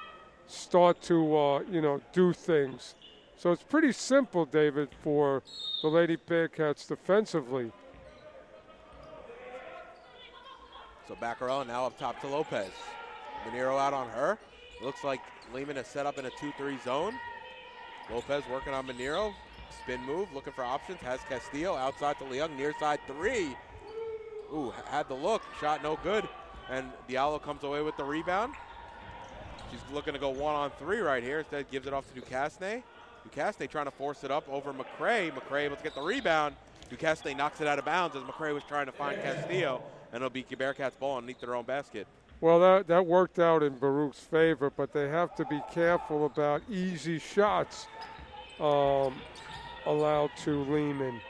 start to, do things. So it's pretty simple, David, for the Lady Bearcats defensively. So Baccarella now up top to Lopez. Muniro out on her. Looks like Lehman is set up in a 2-3 zone. Lopez working on Muniro. Spin move, looking for options. Has Castillo outside to Leung, near side three. Ooh, had the look. Shot no good. And Diallo comes away with the rebound. She's looking to go 1-on-3 right here. Instead gives it off to Duquesne. Duquesne trying to force it up over McCray. McCray able to get the rebound. Duquesne knocks it out of bounds as McCray was trying to find Castillo. And it'll be Bearcats ball underneath their own basket. Well, that worked out in Baruch's favor, but they have to be careful about easy shots allowed to Lehman.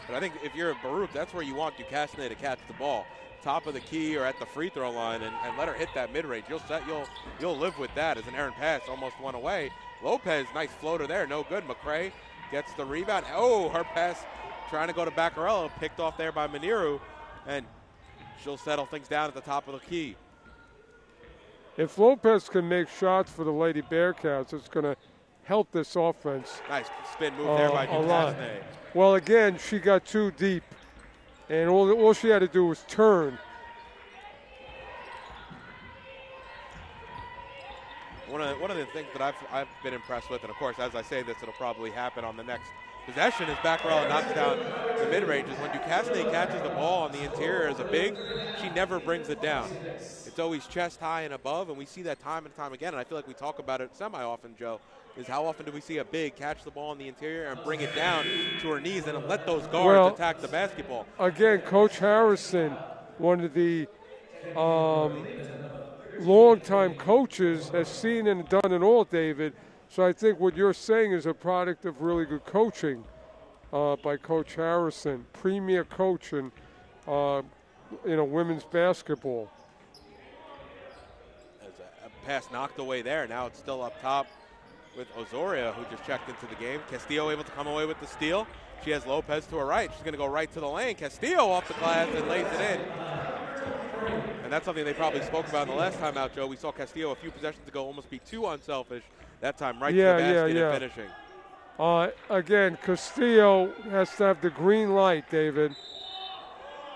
But I think if you're a Baruch, that's where you want Duquesne to catch the ball. Top of the key or at the free throw line and let her hit that mid-range. You'll live with that as an errant pass almost went away. Lopez, nice floater there, no good. McCray gets the rebound. Oh, her pass trying to go to Baccarello, picked off there by Maniru, and she'll settle things down at the top of the key. If Lopez can make shots for the Lady Bearcats, it's going to help this offense. Nice spin move there by Ducasne. Well, again, she got too deep, and all she had to do was turn. One of the things that I've been impressed with, and of course, as I say this, it'll probably happen on the next possession, is Baccarello knocks down the mid-range. Is when Ducasne catches the ball on the interior as a big, she never brings it down. It's always chest high and above, and we see that time and time again, and I feel like we talk about it semi-often, Joe, is how often do we see a big catch the ball on the interior and bring it down to her knees and let those guards attack the basketball. Again, Coach Harrison, one of the long-time coaches, has seen and done it all, David. So I think what you're saying is a product of really good coaching by Coach Harrison, premier coach in women's basketball. As a pass knocked away there, now it's still up top with Osorio, who just checked into the game. Castillo able to come away with the steal. She has Lopez to her right. She's going to go right to the lane. Castillo off the glass and lays it in. And that's something they probably spoke about in the last time out, Joe. We saw Castillo a few possessions ago almost be too unselfish. That time right to the basket and finishing. Again, Castillo has to have the green light, David.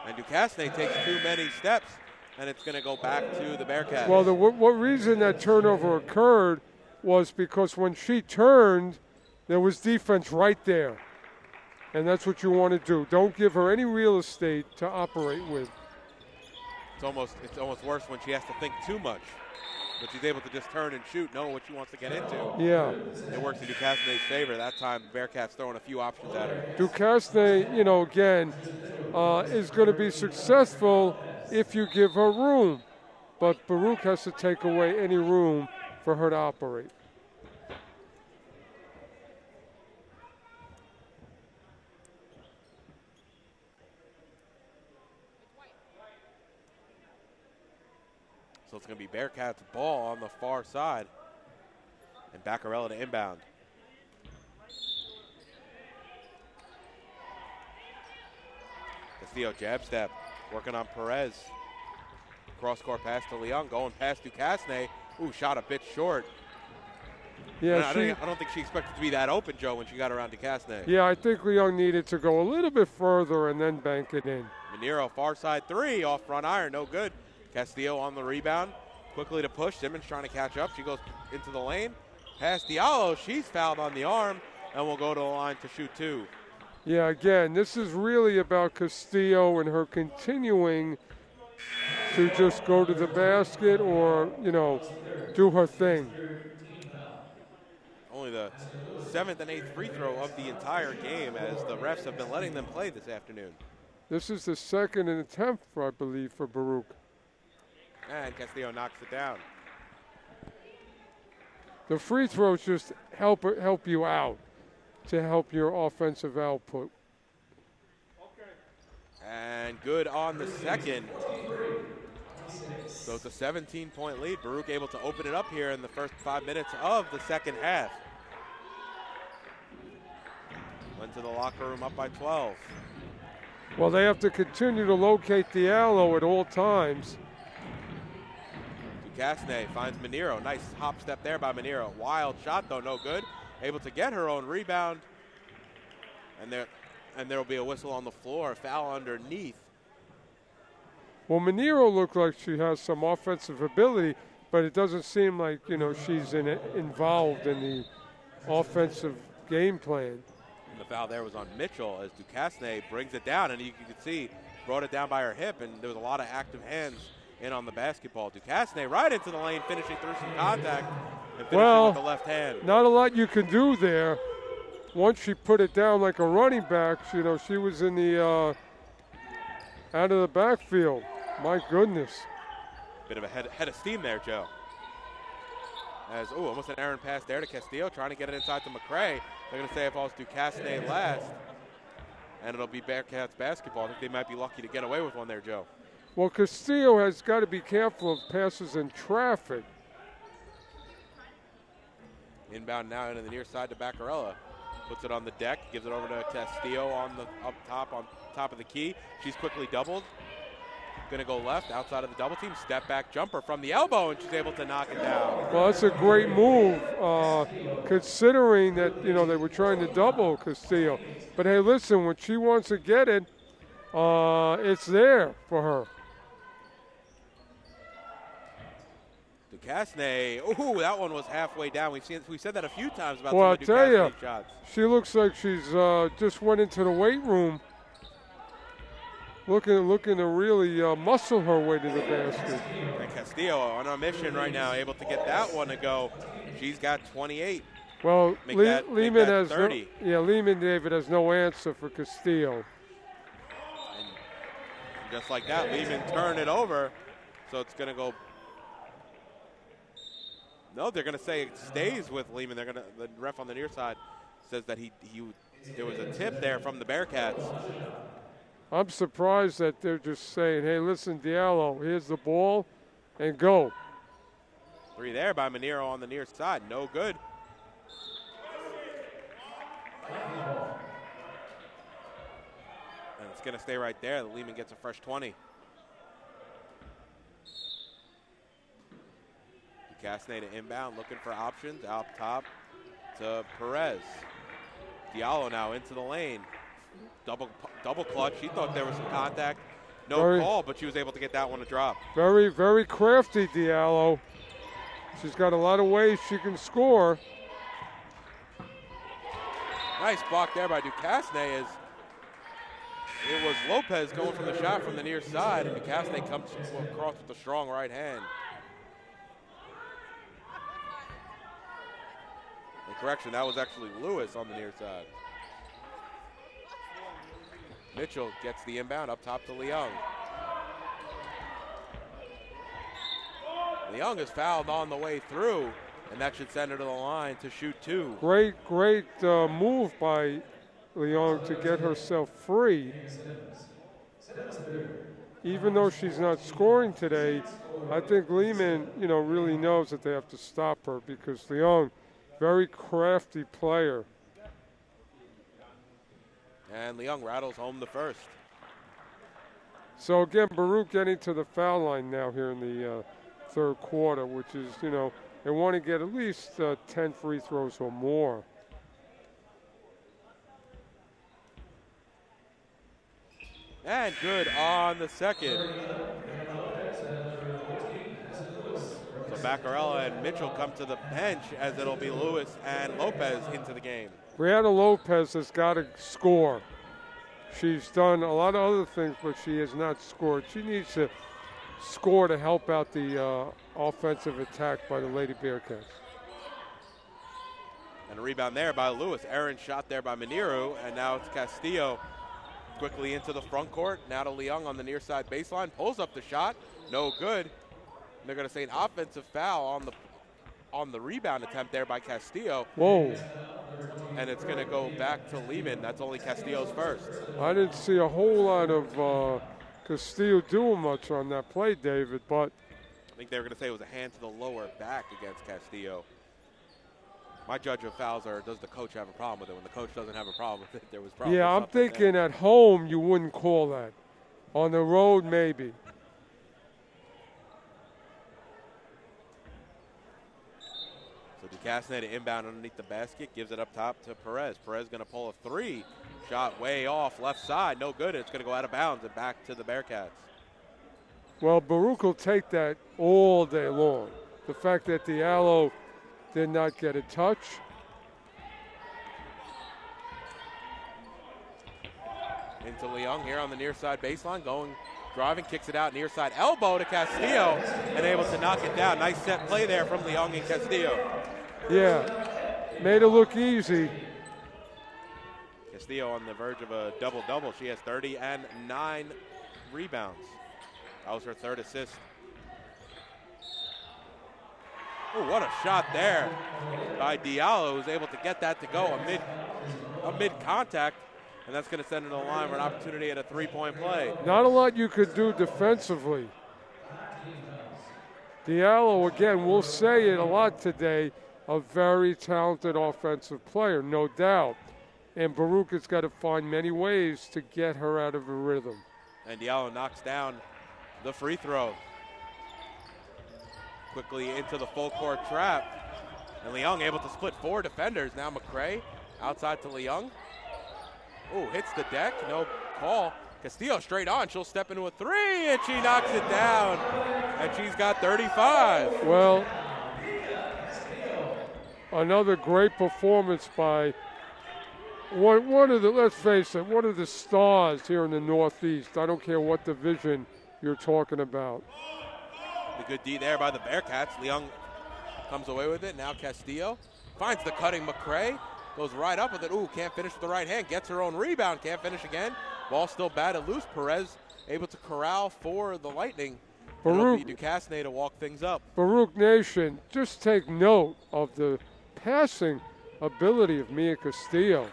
And Ducasne takes too many steps, and it's going to go back to the Bearcats. Well, what reason that turnover occurred was because when she turned, there was defense right there. And that's what you want to do. Don't give her any real estate to operate with. It's almost worse when she has to think too much. But she's able to just turn and shoot, knowing what she wants to get into. Yeah. It works in Ducasne's favor. That time, Bearcats throwing a few options at her. Ducasne, again, is going to be successful if you give her room. But Baruch has to take away any room for her to operate. So it's going to be Bearcats ball on the far side. And Baccarello to inbound. Castillo jab step, working on Perez. Cross-court pass to Leung, going past Ducasne. Ooh, shot a bit short. Yeah, I don't think she expected to be that open, Joe, when she got around Ducasne. Yeah, I think Leung needed to go a little bit further and then bank it in. Manero, far side three, off front iron, no good. Castillo on the rebound, quickly to push. Simmons trying to catch up. She goes into the lane. Pass Diallo, she's fouled on the arm, and will go to the line to shoot two. Yeah, again, this is really about Castillo and her continuing to just go to the basket or, do her thing. Only the 7th and 8th free throw of the entire game, as the refs have been letting them play this afternoon. This is the second attempt, I believe, for Baruch. And Castillo knocks it down. The free throws just help you out to help your offensive output. And good on the second. So it's a 17-point lead. Baruch able to open it up here in the first 5 minutes of the second half. Went to the locker room up by 12. Well, they have to continue to locate Diallo at all times. Ducasne finds Manero. Nice hop step there by Manero. Wild shot, though, no good. Able to get her own rebound. And there will be a whistle on the floor, a foul underneath. Well, Manero looked like she has some offensive ability, but it doesn't seem like, she's involved in the offensive game plan. And the foul there was on Mitchell as Ducasne brings it down, and you can see brought it down by her hip, and there was a lot of active hands in on the basketball. Ducasne right into the lane, finishing through some contact and finishing with the left hand. Not a lot you can do there. Once she put it down like a running back, she was in the out of the backfield. My goodness. Bit of a head of steam there, Joe. As, almost an errant pass there to Castillo, trying to get it inside to McCray. They're going to say it falls Ducasne last, and it'll be Bearcats basketball. I think they might be lucky to get away with one there, Joe. Well, Castillo has got to be careful of passes in traffic. Inbound now into the near side to Baccarella. Puts it on the deck, gives it over to Castillo on the on top of the key. She's quickly doubled. Gonna go left, outside of the double team. Step back jumper from the elbow, and she's able to knock it down. Well, that's a great move, considering that, you know, they were trying to double Castillo. But hey, listen, when she wants to get it, it's there for her. Duquesne, ooh, that one was halfway down. We said that a few times about well, some of Duquesne's shots. She looks like she's just went into the weight room, looking to really muscle her way to the basket. And Castillo on a mission right now, able to get that one to go. She's got 28. Well, Lehman has 30. Lehman, David, has no answer for Castillo. And just like that, Lehman turned it over, so it's going to go. No, they're going to say it stays with Lehman. The ref on the near side says that there was a tip there from the Bearcats. I'm surprised that they're just saying, hey, listen, Diallo, here's the ball, and go. 3 there by Manero on the near side. No good. And it's going to stay right there. The Lehman gets a fresh 20. Duquesne to inbound, looking for options. Out top to Perez. Diallo now into the lane. Double clutch. She thought there was some contact. No call, but she was able to get that one to drop. Very, very crafty, Diallo. She's got a lot of ways she can score. Nice block there by Duquesne. It was Lopez going from the shot from the near side, and Duquesne comes across with a strong right hand. And correction, that was actually Lewis on the near side. Mitchell gets the inbound up top to Leung. Leung is fouled on the way through, and that should send her to the line to shoot 2. Great move by Leung to get herself free. Even though she's not scoring today, I think Lehman, really knows that they have to stop her because Leung, very crafty player. And Leung rattles home the first. So again, Baruch getting to the foul line now here in the third quarter, which is, they want to get at least 10 free throws or more. And good on the second. So Baccarella and Mitchell come to the bench as it'll be Lewis and Lopez into the game. Brianna Lopez has got to score. She's done a lot of other things, but she has not scored. She needs to score to help out the offensive attack by the Lady Bearcats. And a rebound there by Lewis. Aaron shot there by Maniru, and now it's Castillo quickly into the front court. Now to Leung on the near side baseline. Pulls up the shot. No good. They're going to say an offensive foul on the rebound attempt there by Castillo. Whoa. And it's going to go back to Lehman. That's only Castillo's first. I didn't see a whole lot of Castillo doing much on that play, David, but I think they were going to say it was a hand to the lower back against Castillo. My judge of fouls are, does the coach have a problem with it? When the coach doesn't have a problem with it, there was problems. Yeah, I'm thinking at home you wouldn't call that. On the road, maybe. So Duquesne to inbound underneath the basket, gives it up top to Perez. Perez going to pull a 3. Shot way off left side, no good. It's going to go out of bounds and back to the Bearcats. Well, Baruch will take that all day long. The fact that Diallo did not get a touch. Into Leung here on the near side baseline, driving, kicks it out near side elbow to Castillo, and able to knock it down. Nice set play there from Leung and Castillo. Yeah, made it look easy. Castillo on the verge of a double-double. She has 30 and 9 rebounds. That was her third assist. Oh, what a shot there by Diallo, who's able to get that to go amid contact, and that's going to send her to the line for an opportunity at a 3-point play. Not a lot you could do defensively. Diallo, again, we'll say it a lot today, a very talented offensive player, no doubt. And Baruch has got to find many ways to get her out of her rhythm. And Diallo knocks down the free throw. Quickly into the full court trap. And Leung able to split 4 defenders. Now McCray outside to Leung. Oh, hits the deck, no call. Castillo straight on, she'll step into a 3, and she knocks it down. And she's got 35. Well, another great performance by one of the, let's face it, one of the stars here in the Northeast. I don't care what division you're talking about. The good D there by the Bearcats. Leung comes away with it. Now Castillo finds the cutting McCray. Goes right up with it. Ooh, can't finish with the right hand. Gets her own rebound. Can't finish again. Ball still batted loose. Perez able to corral for the Lightning. Baruch Duquesne to walk things up. Baruch Nation, just take note of the passing ability of Mia Castillo.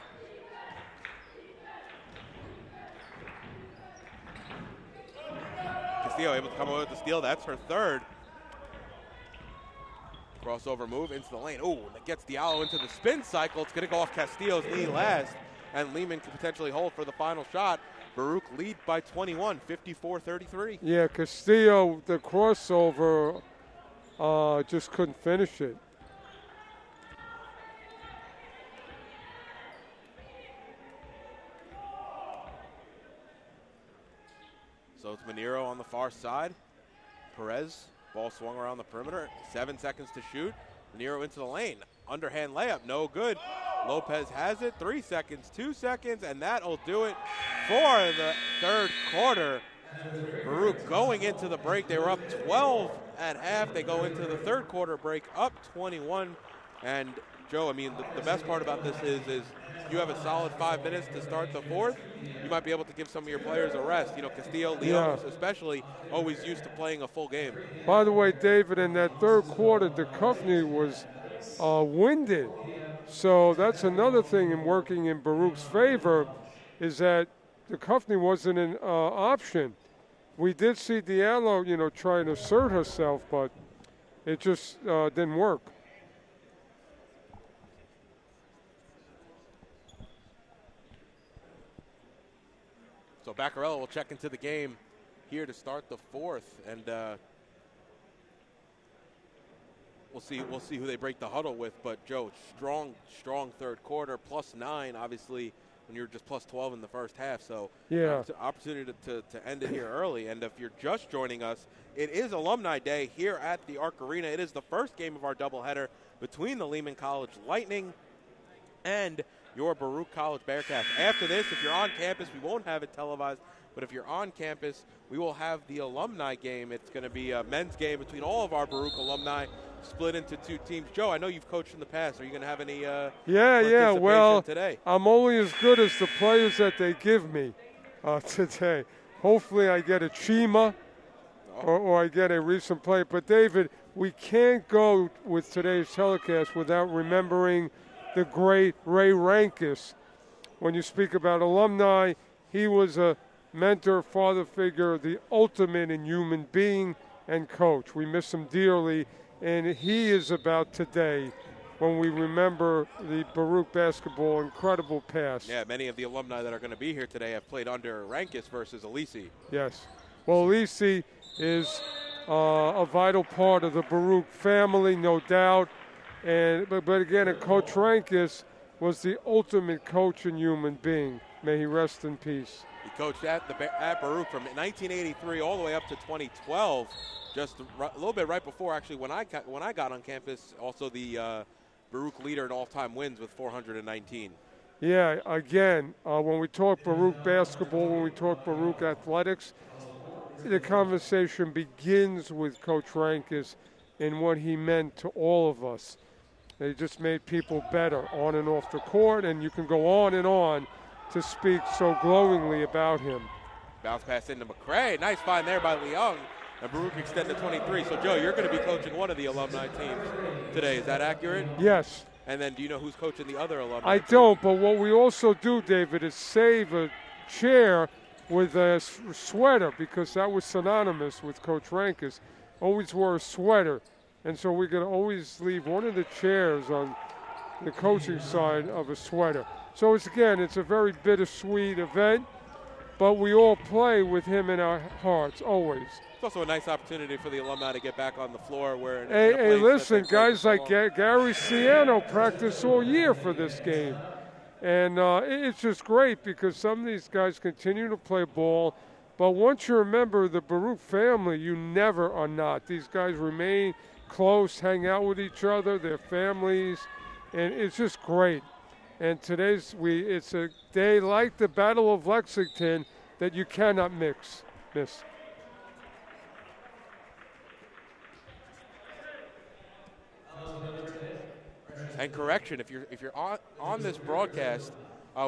Castillo able to come away with the steal. That's her 3rd. Crossover move into the lane. Oh, that gets Diallo into the spin cycle. It's going to go off Castillo's knee last. And Lehman can potentially hold for the final shot. Baruch lead by 21, 54-33. Yeah, Castillo, the crossover, just couldn't finish it. So it's Manero on the far side. Perez, ball swung around the perimeter. 7 seconds to shoot. Manero into the lane. Underhand layup, no good. Lopez has it. 3 seconds, 2 seconds, and that'll do it for the 3rd quarter. Baruch going into the break. They were up 12 at half. They go into the 3rd quarter break up 21. And Joe, I mean, the best part about this is you have a solid 5 minutes to start the 4th. You might be able to give some of your players a rest. You know, Castillo, Leon, especially, always used to playing a full game. By the way, David, in that 3rd quarter, Duquesne was winded. So that's another thing in working in Baruch's favor, is that Duquesne wasn't an option. We did see Diallo, try and assert herself, but it just didn't work. So Baccarello will check into the game here to start the 4th, and we'll see who they break the huddle with. But Joe, strong 3rd quarter, +9. Obviously, when you're just +12 in the first half, so yeah, opportunity to end it here early. And if you're just joining us, it is Alumni Day here at the Arc Arena. It is the first game of our doubleheader between the Lehman College Lightning and your Baruch College Bearcats. After this, if you're on campus, we won't have it televised, but if you're on campus, we will have the alumni game. It's going to be a men's game between all of our Baruch alumni, split into 2 teams. Joe, I know you've coached in the past. Are you going to have any participation well, today? I'm only as good as the players that they give me today. Hopefully I get a Chima or I get a recent play. But, David, we can't go with today's telecast without remembering the great Ray Rankus. When you speak about alumni, he was a mentor, father figure, the ultimate in human being and coach. We miss him dearly, and he is about today when we remember the Baruch basketball incredible past. Yeah, many of the alumni that are going to be here today have played under Rankus versus Alisi. Yes. Well, Alisi is a vital part of the Baruch family, no doubt. But again, Coach Rankus was the ultimate coach and human being. May he rest in peace. He coached at Baruch from 1983 all the way up to 2012, just a little bit right before actually when I got on campus. Also the Baruch leader in all-time wins with 419. Yeah, again, when we talk Baruch basketball, when we talk Baruch athletics, the conversation begins with Coach Rankus and what he meant to all of us. They just made people better on and off the court, and you can go on to speak so glowingly about him. Bounce pass into McCray. Nice find there by Leung. And Baruch extended 23. So, Joe, you're going to be coaching one of the alumni teams today. Is that accurate? Yes. And then do you know who's coaching the other alumni I team? don't, but what we also do, David, is save a chair with a sweater, because that was synonymous with Coach Rankus. Always wore a sweater. And so we're going to always leave one of the chairs on the coaching side of a sweater. So it's a very bittersweet event, but we all play with him in our hearts, always. It's also a nice opportunity for the alumni to get back on the floor. Hey, listen, guys like Gary Ciano practiced all year for this game. And it's just great because some of these guys continue to play ball. But once you're a member of the Baruch family, you never are not. These guys remain close, hang out with each other, their families, and it's just great. And it's a day like the Battle of Lexington that you cannot miss. And correction, if you're on this broadcast,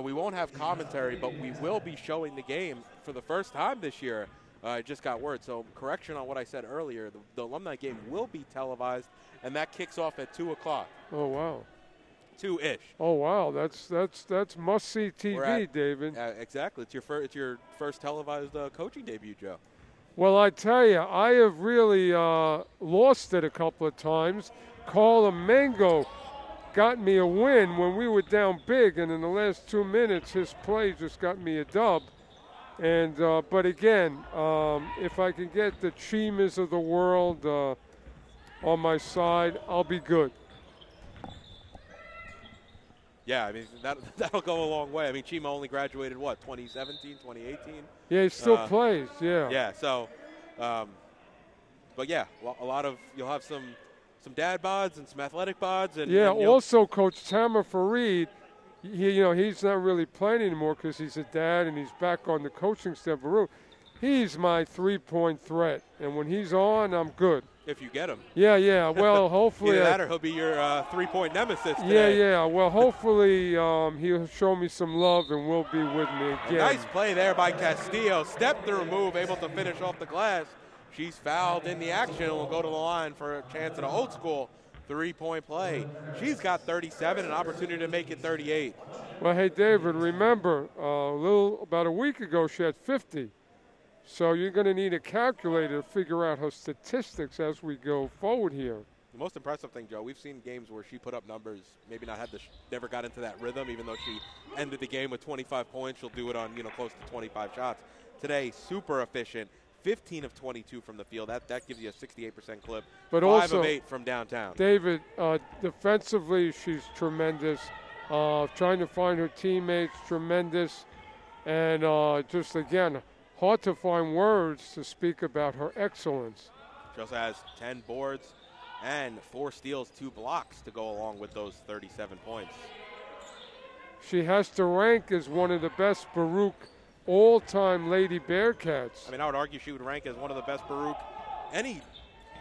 we won't have commentary, but we will be showing the game for the first time this year. I just got word. So correction on what I said earlier. The alumni game will be televised, and that kicks off at 2 o'clock. Oh, wow. 2-ish. Oh, wow. That's must-see TV, David. Exactly. It's your first televised coaching debut, Joe. Well, I tell you, I have really lost it a couple of times. Carla Mango got me a win when we were down big, and in the last 2 minutes, his play just got me a dub. And but again, if I can get the Chimas of the world on my side, I'll be good. Yeah, I mean, that'll go a long way. I mean, Chima only graduated, 2017, 2018? Yeah, he still plays, yeah. Yeah, so, but yeah, you'll have some dad bods and some athletic bods. And also Coach Tamer Fareed, he's not really playing anymore because he's a dad and he's back on the coaching staff. He's my three-point threat, and when he's on, I'm good. If you get him. Yeah. Well, hopefully. Either that or he'll be your three-point nemesis today. Yeah. Well, hopefully he'll show me some love and will be with me again. Nice play there by Castillo. Step through move, able to finish off the glass. She's fouled in the action and will go to the line for a chance at an old school three-point play. She's got 37, an opportunity to make it 38. Well, hey, David, remember, about a week ago she had 50. So you're going to need a calculator to figure out her statistics as we go forward here. The most impressive thing, Joe, we've seen games where she put up numbers, maybe never got into that rhythm, even though she ended the game with 25 points. She'll do it on, close to 25 shots. Today, super efficient, 15 of 22 from the field. That gives you a 68% clip. But 5 also, of 8 from downtown. David, defensively, she's tremendous. Trying to find her teammates, tremendous. And just, again, hard to find words to speak about her excellence. She also has 10 boards and 4 steals, 2 blocks to go along with those 37 points. She has to rank as one of the best Baruch all-time Lady Bearcats. I mean, I would argue she would rank as one of the best Baruch, any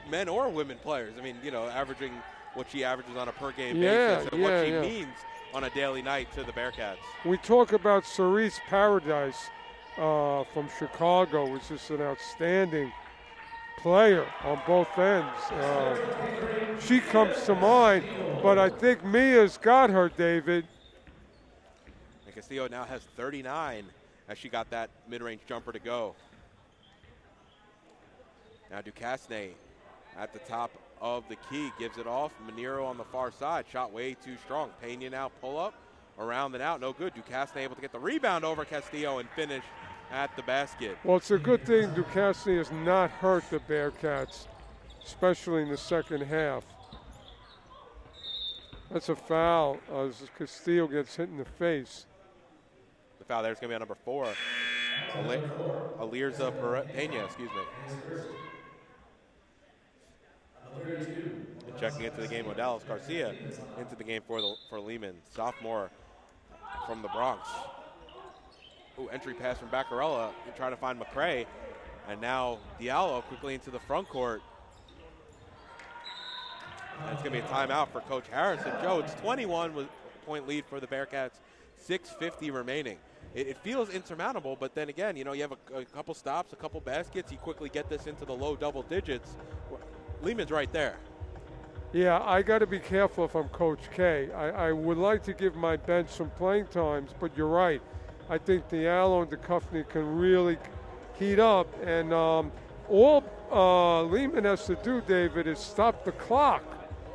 men or women players. I mean, averaging what she averages on a per-game basis and what she means on a daily night to the Bearcats. We talk about Cerise Paradise from Chicago, which is an outstanding player on both ends. She comes to mind, but I think Mia's got her, David. And Castillo now has 39 as she got that mid-range jumper to go. Now Duquesne at the top of the key gives it off. Manero on the far side, shot way too strong. Pena now pull up, around and out, no good. Duquesne able to get the rebound over Castillo and finish at the basket. Well, it's a good thing Duquesne has not hurt the Bearcats, especially in the second half. That's a foul as Castillo gets hit in the face. The foul there is going to be on number 4. Alirza Pena, excuse me. And checking into the game, Odalis Garcia into the game for Lehman. Sophomore from the Bronx. Ooh, entry pass from Baccarella trying to find McCray. And now Diallo quickly into the front court. And it's going to be a timeout for Coach Harrison. Joe, it's 21-point lead for the Bearcats, 6:50 remaining. It feels insurmountable, but then again, you have a couple stops, a couple baskets. You quickly get this into the low double digits. Lehman's right there. Yeah, I got to be careful if I'm Coach K. I would like to give my bench some playing times, but you're right. I think Diallo and Duquesne can really heat up, and all Lehman has to do, David, is stop the clock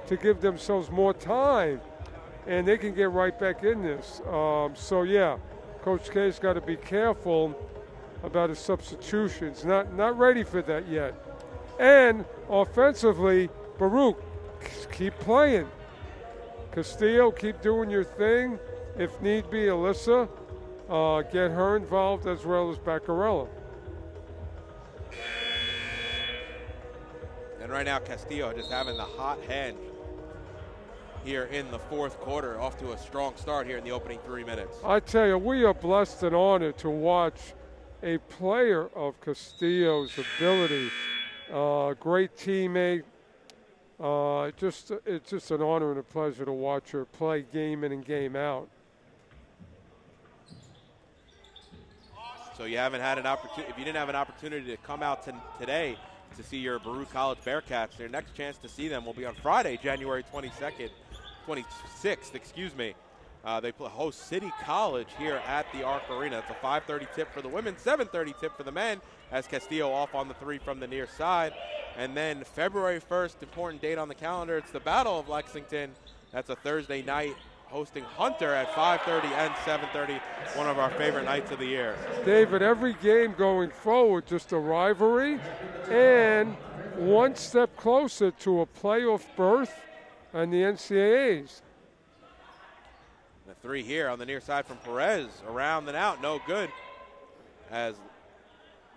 to give themselves more time, and they can get right back in this. So, yeah, Coach K's got to be careful about his substitutions. Not ready for that yet. And offensively, Baruch, keep playing. Castillo, keep doing your thing. If need be, Alyssa, get her involved as well as Baccarella. And right now, Castillo just having the hot hand here in the fourth quarter, off to a strong start here in the opening 3 minutes. I tell you, we are blessed and honored to watch a player of Castillo's ability. Great teammate. It's just an honor and a pleasure to watch her play game in and game out. So you haven't had an opportunity. If you didn't have an opportunity to come out today to see your Baruch College Bearcats, their next chance to see them will be on Friday, January 26th. Excuse me. They host City College here at the Arc Arena. It's a 5:30 tip for the women, 7:30 tip for the men, as Castillo off on the three from the near side. And then February 1st, important date on the calendar, it's the Battle of Lexington. That's a Thursday night, hosting Hunter at 5:30 and 7:30, one of our favorite nights of the year. David, every game going forward, just a rivalry and one step closer to a playoff berth and the NCAAs. The three here on the near side from Perez, around and out, no good. As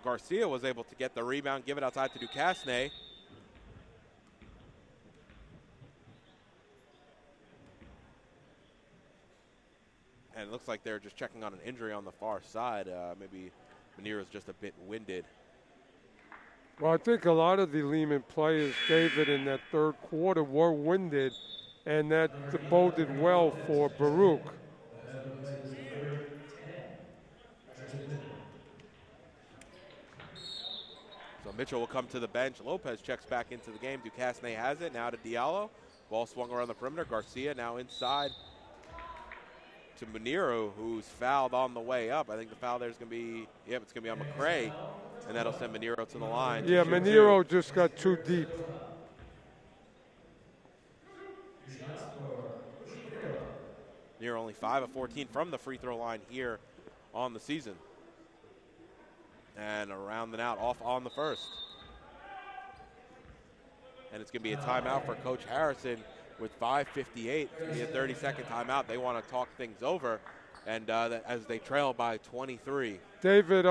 Garcia was able to get the rebound, give it outside to Duquesne. And it looks like they're just checking on an injury on the far side. Maybe Manero's just a bit winded. Well, I think a lot of the Lehman players, David, in that third quarter were winded, and that boded well for Baruch. So Mitchell will come to the bench. Lopez checks back into the game. Duquesne has it. Now to Diallo. Ball swung around the perimeter. Garcia now inside to Manero, who's fouled on the way up. I think the foul there's going to be, it's going to be on McCray, and that'll send Manero to the line. Yeah, Manero just got too deep. Manero only 5 of 14 from the free throw line here on the season. And around and out, off on the first. And it's going to be a timeout for Coach Harrison with 5:58. It's going to be a 30-second timeout. They want to talk things over, and as they trail by 23. David,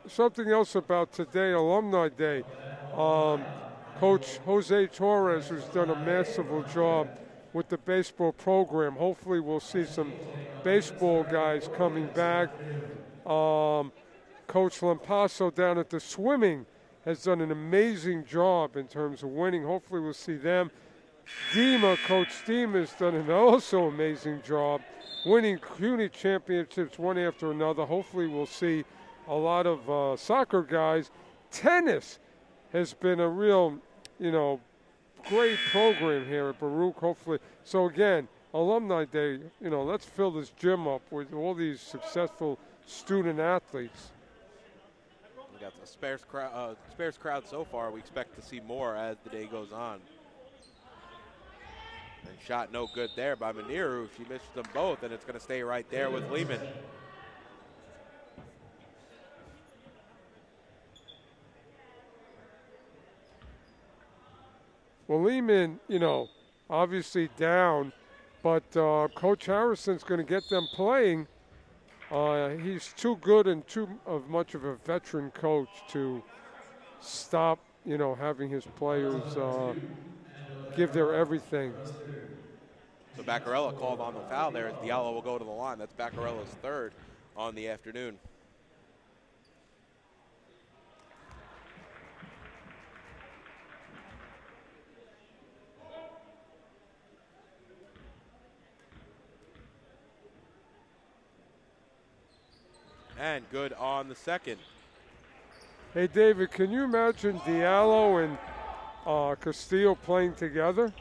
something else about today, Alumni Day. Coach Jose Torres, who's done a masterful job with the baseball program. Hopefully we'll see some baseball guys coming back. Coach Lampasso down at the swimming has done an amazing job in terms of winning. Hopefully we'll see them. Coach Dima has done an also amazing job winning CUNY championships one after another. Hopefully we'll see a lot of soccer guys. Tennis has been a real, great program here at Baruch, hopefully. So again, Alumni Day, let's fill this gym up with all these successful student athletes. We got a sparse crowd so far. We expect to see more as the day goes on. And shot no good there by Manero. She missed them both, and it's going to stay right there with Lehman. Well, Lehman, obviously down, but Coach Harrison's going to get them playing. He's too good and too much of a veteran coach to stop, having his players give their everything. So Baccarella called on the foul there as Diallo will go to the line. That's Baccarella's third on the afternoon. And good on the second. Hey, David, can you imagine Diallo and Castillo playing together?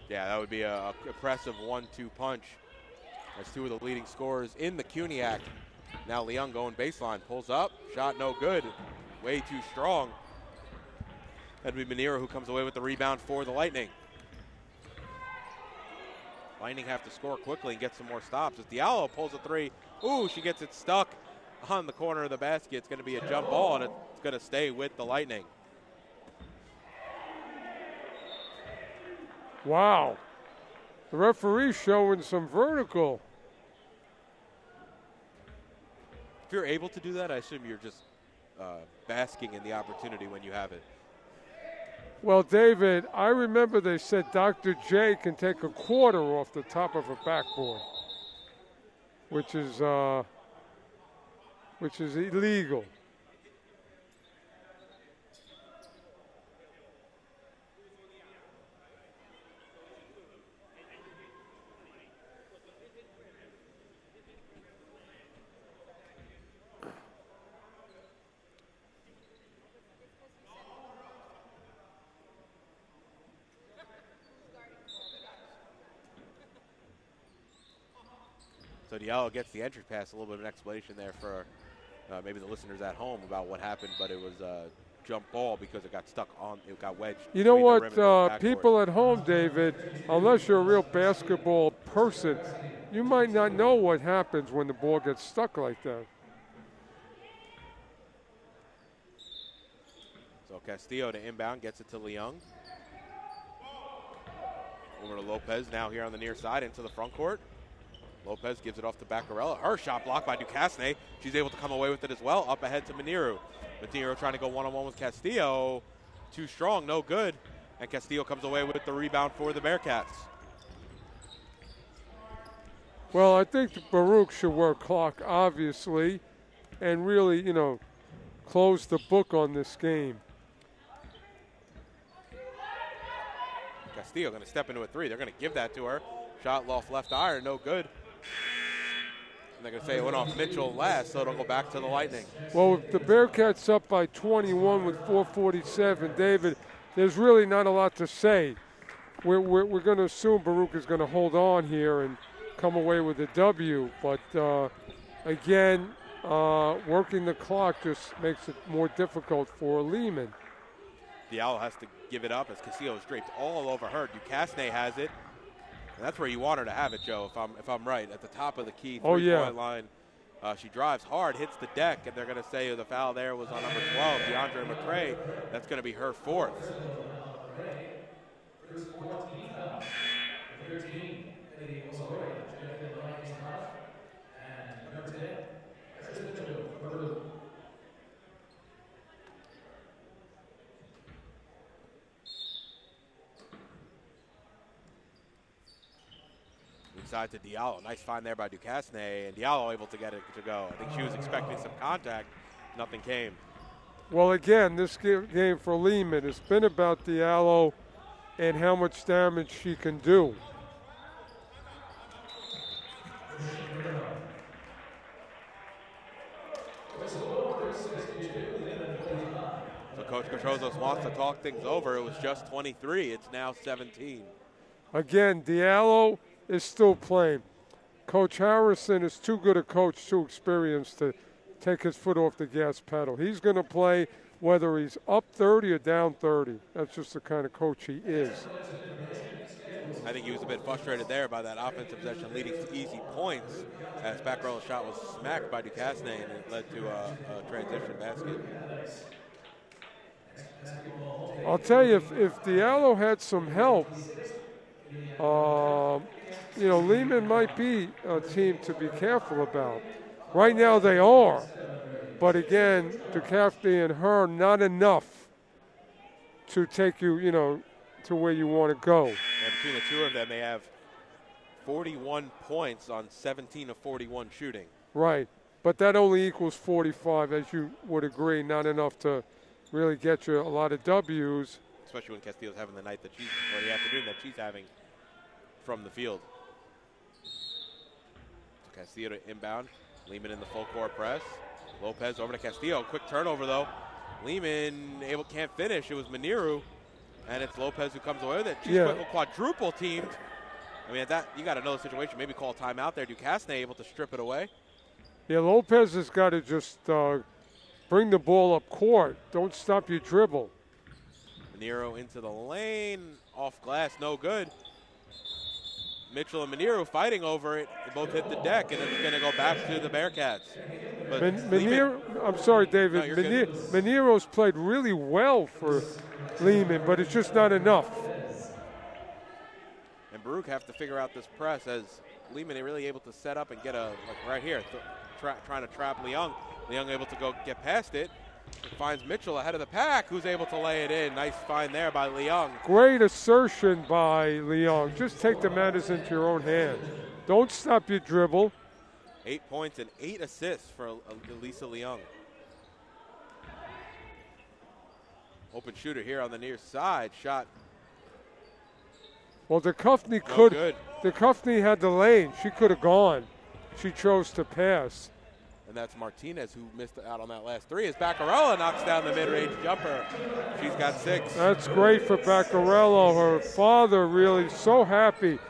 Yeah, that would be a impressive 1-2 punch. That's two of the leading scorers in the CUNYAC. Now Leung going baseline, pulls up, shot no good, way too strong. That'd be Manero who comes away with the rebound for the Lightning. Lightning have to score quickly and get some more stops. As Diallo pulls a three, ooh, she gets it stuck on the corner of the basket. It's going to be a jump ball, and it's going to stay with the Lightning. Wow. The referee's showing some vertical. If you're able to do that, I assume you're just basking in the opportunity when you have it. Well, David, I remember they said Dr. J can take a quarter off the top of a backboard, which is illegal. So Diallo gets the entry pass. A little bit of an explanation there for maybe the listeners at home about what happened, but it was a jump ball because it got stuck on, it got wedged. You know what, people at home, David, unless you're a real basketball person, you might not know what happens when the ball gets stuck like that. So Castillo to inbound, gets it to Leung. Over to Lopez now here on the near side into the front court. Lopez gives it off to Baccarella. Her shot blocked by Duquesne. She's able to come away with it as well. Up ahead to Manero. Manero trying to go one-on-one with Castillo. Too strong, no good. And Castillo comes away with the rebound for the Bearcats. Well, I think Baruch should work clock, obviously, and really, close the book on this game. Castillo going to step into a three. They're going to give that to her. Shot off left iron, no good. And they're going to say it went off Mitchell last, so it'll go back to the Lightning. Well, if the Bearcats up by 21 with 4:47, David, there's really not a lot to say. We're going to assume Baruch is going to hold on here and come away with a W. But, again, working the clock just makes it more difficult for Lehman. Diallo has to give it up as Castillo is draped all over her. Duquesne has it. And that's where you want her to have it, Joe, if I'm right, at the top of the key three-point line. She drives hard, hits the deck, and they're going to say the foul there was on number 12, DeAndre McCray. That's going to be her fourth. Inside to Diallo. Nice find there by Duquesne, and Diallo able to get it to go. I think she was expecting some contact. Nothing came. Well, again, this game for Lehman has been about Diallo and how much damage she can do. So Coach Cotrozos wants to talk things over. It was just 23. It's now 17. Again, Diallo is still playing. Coach Harrison is too good a coach, too experienced to take his foot off the gas pedal. He's going to play whether he's up 30 or down 30. That's just the kind of coach he is. I think he was a bit frustrated there by that offensive possession leading to easy points as back row shot was smacked by Duquesne and it led to a transition basket. I'll tell you, if Diallo had some help, Lehman might be a team to be careful about. Right now they are, but again, Duquesne and her, not enough to take you, to where you want to go. And between the two of them, they have 41 points on 17 of 41 shooting. Right, but that only equals 45, as you would agree, not enough to really get you a lot of W's. Especially when Castillo's having the night that she's, or the afternoon that she's having from the field. So Castillo to inbound. Lehman in the full court press. Lopez over to Castillo. Quick turnover though. Lehman can't finish. It was Manero, and it's Lopez who comes away with it. She's quadruple teamed. I mean, you got to know the situation. Maybe call a timeout there. Duquesne able to strip it away. Yeah, Lopez has got to just bring the ball up court. Don't stop your dribble. Manero into the lane, off glass, no good. Mitchell and Manero fighting over it. They both hit the deck, and it's going to go back to the Bearcats. But I'm sorry, David. No, Manero's played really well for Lehman, but it's just not enough. And Baruch have to figure out this press as Lehman really able to set up and get a, like right here, trying to trap Leung. Leung able to go get past it. It finds Mitchell ahead of the pack, who's able to lay it in. Nice find there by Leung. Great assertion by Leung. Just take the matters into your own hands. Don't stop your dribble. 8 points and 8 assists for Elisa Leung. Open shooter here on the near side. Shot. Well, Duchovny Duchovny had the lane. She could have gone. She chose to pass. And that's Martinez who missed out on that last three. As Baccarella knocks down the mid-range jumper. She's got 6. That's great for Baccarella. Her father really so happy.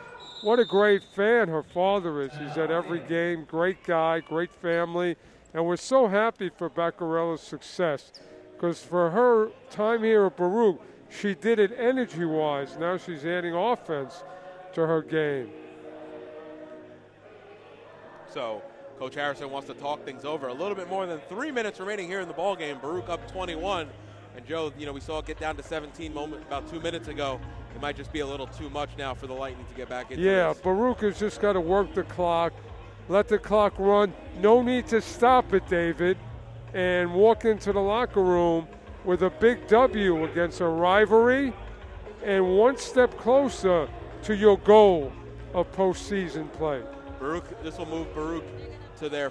What a great fan her father is. He's at every game. Great guy, great family. And we're so happy for Baccarella's success. Because for her time here at Baruch, she did it energy-wise. Now she's adding offense to her game. So Coach Harrison wants to talk things over. A little bit more than 3 minutes remaining here in the ball game. Baruch up 21. And Joe, we saw it get down to 17 about 2 minutes ago. It might just be a little too much now for the Lightning to get back into this. Baruch has just got to work the clock, let the clock run. No need to stop it, David, and walk into the locker room with a big W against a rivalry and one step closer to your goal of postseason play. Baruch, this will move Baruch to their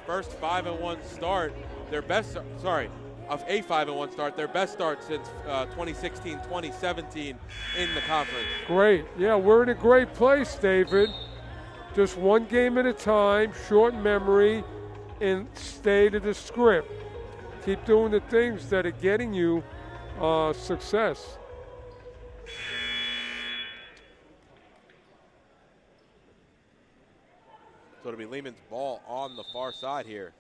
first 5-1 start. Their best, of a 5-1 start, their best start since 2016-2017 in the conference. Great. Yeah, we're in a great place, David. Just one game at a time, short memory, and stay to the script. Keep doing the things that are getting you success. So it'll be Lehman's ball on the far side here.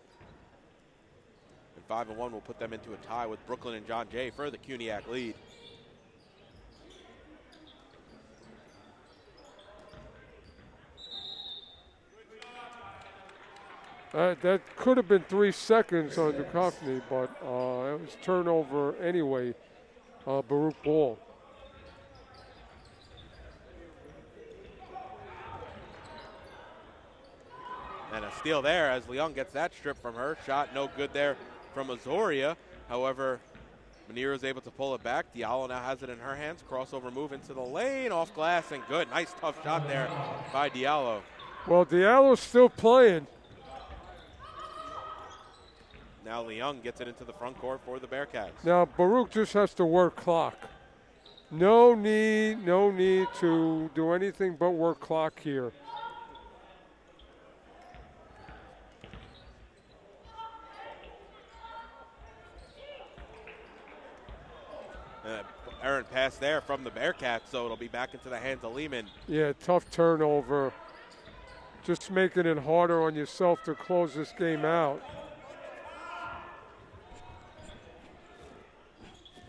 And 5-1 will put them into a tie with Brooklyn and John Jay for the CUNYAC lead. That could have been 3 seconds on Duchovny, but it was turnover anyway. Baruch ball. And a steal there as Leung gets that strip from her. Shot no good there from Azoria. However, Manero is able to pull it back. Diallo now has it in her hands. Crossover move into the lane, off glass, and good. Nice tough shot there by Diallo. Well, Diallo's still playing. Now Leung gets it into the front court for the Bearcats. Now Baruch just has to work clock. No need to do anything but work clock here. Errant pass there from the Bearcats, so it'll be back into the hands of Lehman. Yeah, tough turnover. Just making it harder on yourself to close this game out.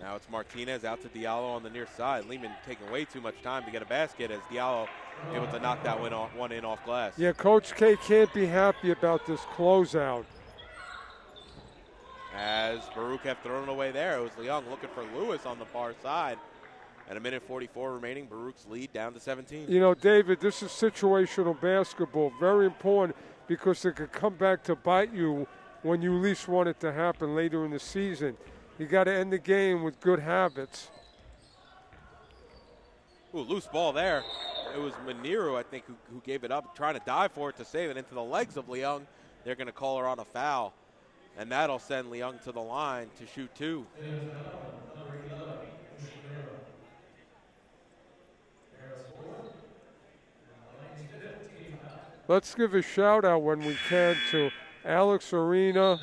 Now it's Martinez out to Diallo on the near side. Lehman taking way too much time to get a basket as Diallo able to knock that one in off glass. Yeah, Coach K can't be happy about this closeout. As Baruch have thrown it away there. It was Leung looking for Lewis on the far side. And 1:44 remaining. Baruch's lead down to 17. You know, David, this is situational basketball. Very important because it could come back to bite you when you least want it to happen later in the season. You got to end the game with good habits. Ooh, loose ball there. It was Manero, I think, who gave it up, trying to dive for it to save it into the legs of Leung. They're going to call her on a foul. And that'll send Leung to the line to shoot 2. Let's give a shout out when we can to Alex Arena,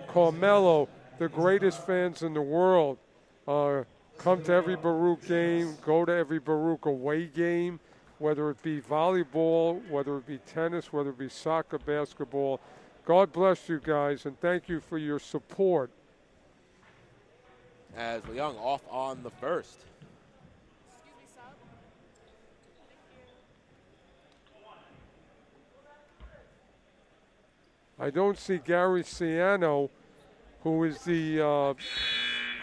Carmelo, the greatest fans in the world. Come to every Baruch game, go to every Baruch away game, whether it be volleyball, whether it be tennis, whether it be soccer, basketball. God bless you guys, and thank you for your support. as Leung off on the first. I don't see Gary Ciano, who is the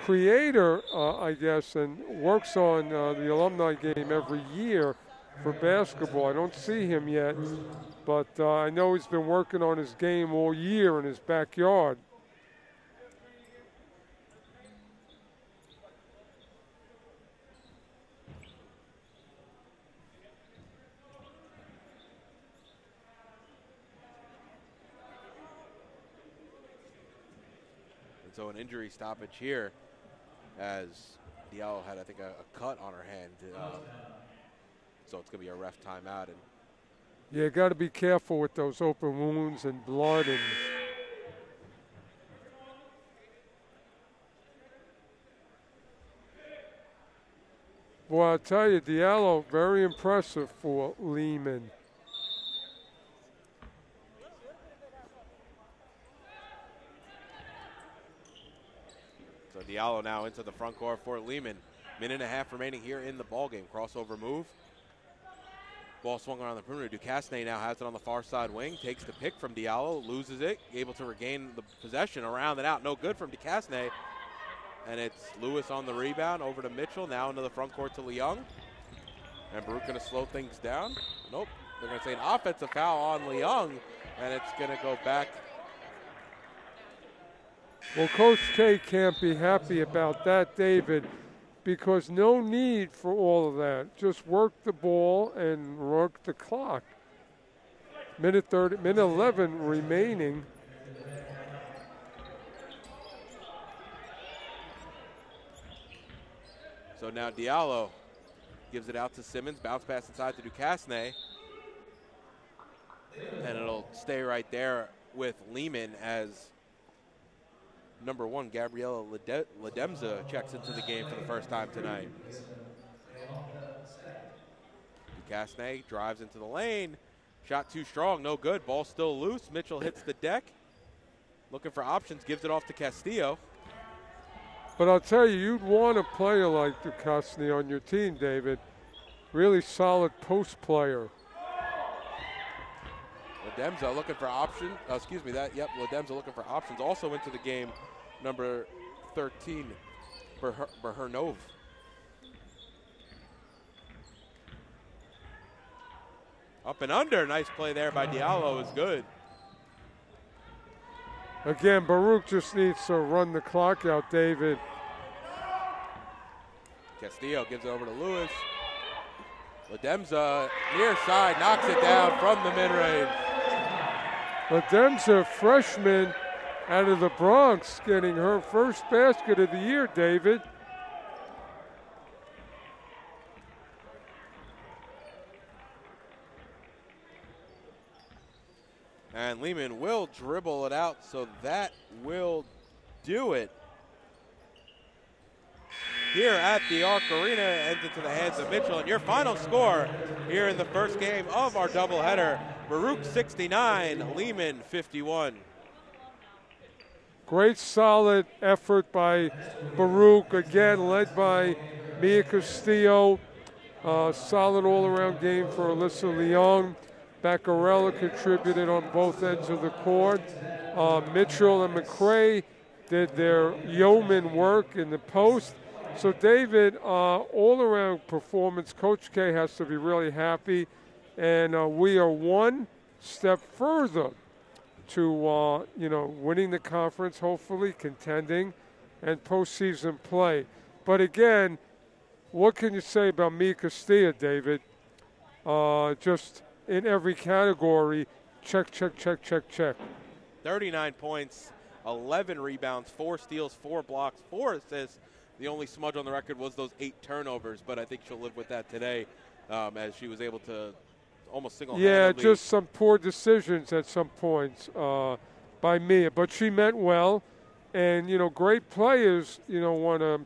creator, I guess, and works on the alumni game every year for basketball. I don't see him yet, but I know he's been working on his game all year in his backyard. So an injury stoppage here as Diallo had, I think, a cut on her hand. So it's going to be a ref timeout. And yeah, got to be careful with those open wounds and blood. And boy, I'll tell you, Diallo, very impressive for Lehman. Diallo now into the front court for Lehman. Minute and a half remaining here in the ballgame. Crossover move. Ball swung around the perimeter. Duquesne now has it on the far side wing. Takes the pick from Diallo. Loses it. Able to regain the possession. Around and out. No good from Duquesne. And it's Lewis on the rebound. Over to Mitchell. Now into the front court to Leung. And Baruch going to slow things down. Nope. They're going to say an offensive foul on Leung. And it's going to go back. Well, Coach K can't be happy about that, David, because no need for all of that. Just work the ball and work the clock. Minute 11 remaining. So now Diallo gives it out to Simmons. Bounce pass inside to Duquesne. And it'll stay right there with Lehman as number 1, Gabriella Ledemza checks into the game for the first time tonight. Duquesne drives into the lane. Shot too strong, no good. Ball still loose. Mitchell hits the deck. Looking for options, gives it off to Castillo. But I'll tell you, you'd want a player like Duquesne on your team, David. Really solid post player. Ledemza looking for options. Ledemza looking for options. Also into the game, number 13, Berhernov. Up and under. Nice play there by Diallo is good. Again, Baruch just needs to run the clock out, David. Castillo gives it over to Lewis. Ledemza near side knocks it down from the mid-range. Ledemza, freshman out of the Bronx, getting her first basket of the year, David. And Lehman will dribble it out, so that will do it. Here at the Arc Arena, ends into the hands of Mitchell. And your final score here in the first game of our doubleheader, Baruch 69, Lehman 51. Great solid effort by Baruch, again led by Mia Castillo. Solid all-around game for Alyssa Leung. Baccarella contributed on both ends of the court. Mitchell and McCray did their yeoman work in the post. So, David, all-around performance. Coach K has to be really happy. And we are one step further to, winning the conference, hopefully, contending, and postseason play. But, again, what can you say about Mia Castillo, David? Just in every category, check, check, check, check, check. 39 points, 11 rebounds, 4 steals, 4 blocks, 4 assists. The only smudge on the record was those 8 turnovers, but I think she'll live with that today as she was able to almost single-handedly. Yeah, just some poor decisions at some points by Mia, but she meant well. And, great players, want to,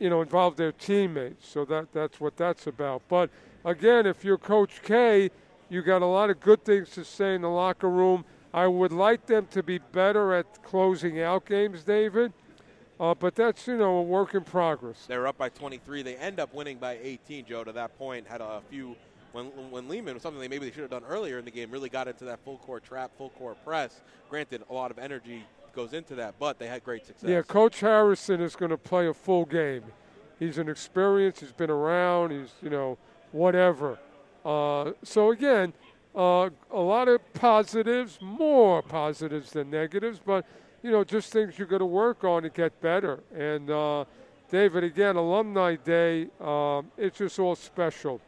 involve their teammates. So that's what that's about. But, again, if you're Coach K, you got a lot of good things to say in the locker room. I would like them to be better at closing out games, David. But that's, a work in progress. They're up by 23. They end up winning by 18, Joe, to that point. Had a few, when Lehman was something they should have done earlier in the game, really got into that full court trap, full court press. Granted, a lot of energy goes into that, but they had great success. Yeah, Coach Harrison is going to play a full game. He's an experienced, he's been around, he's, whatever. So again, a lot of positives, more positives than negatives, but, just things you're going to work on to get better. And, David, again, Alumni Day, it's just all special.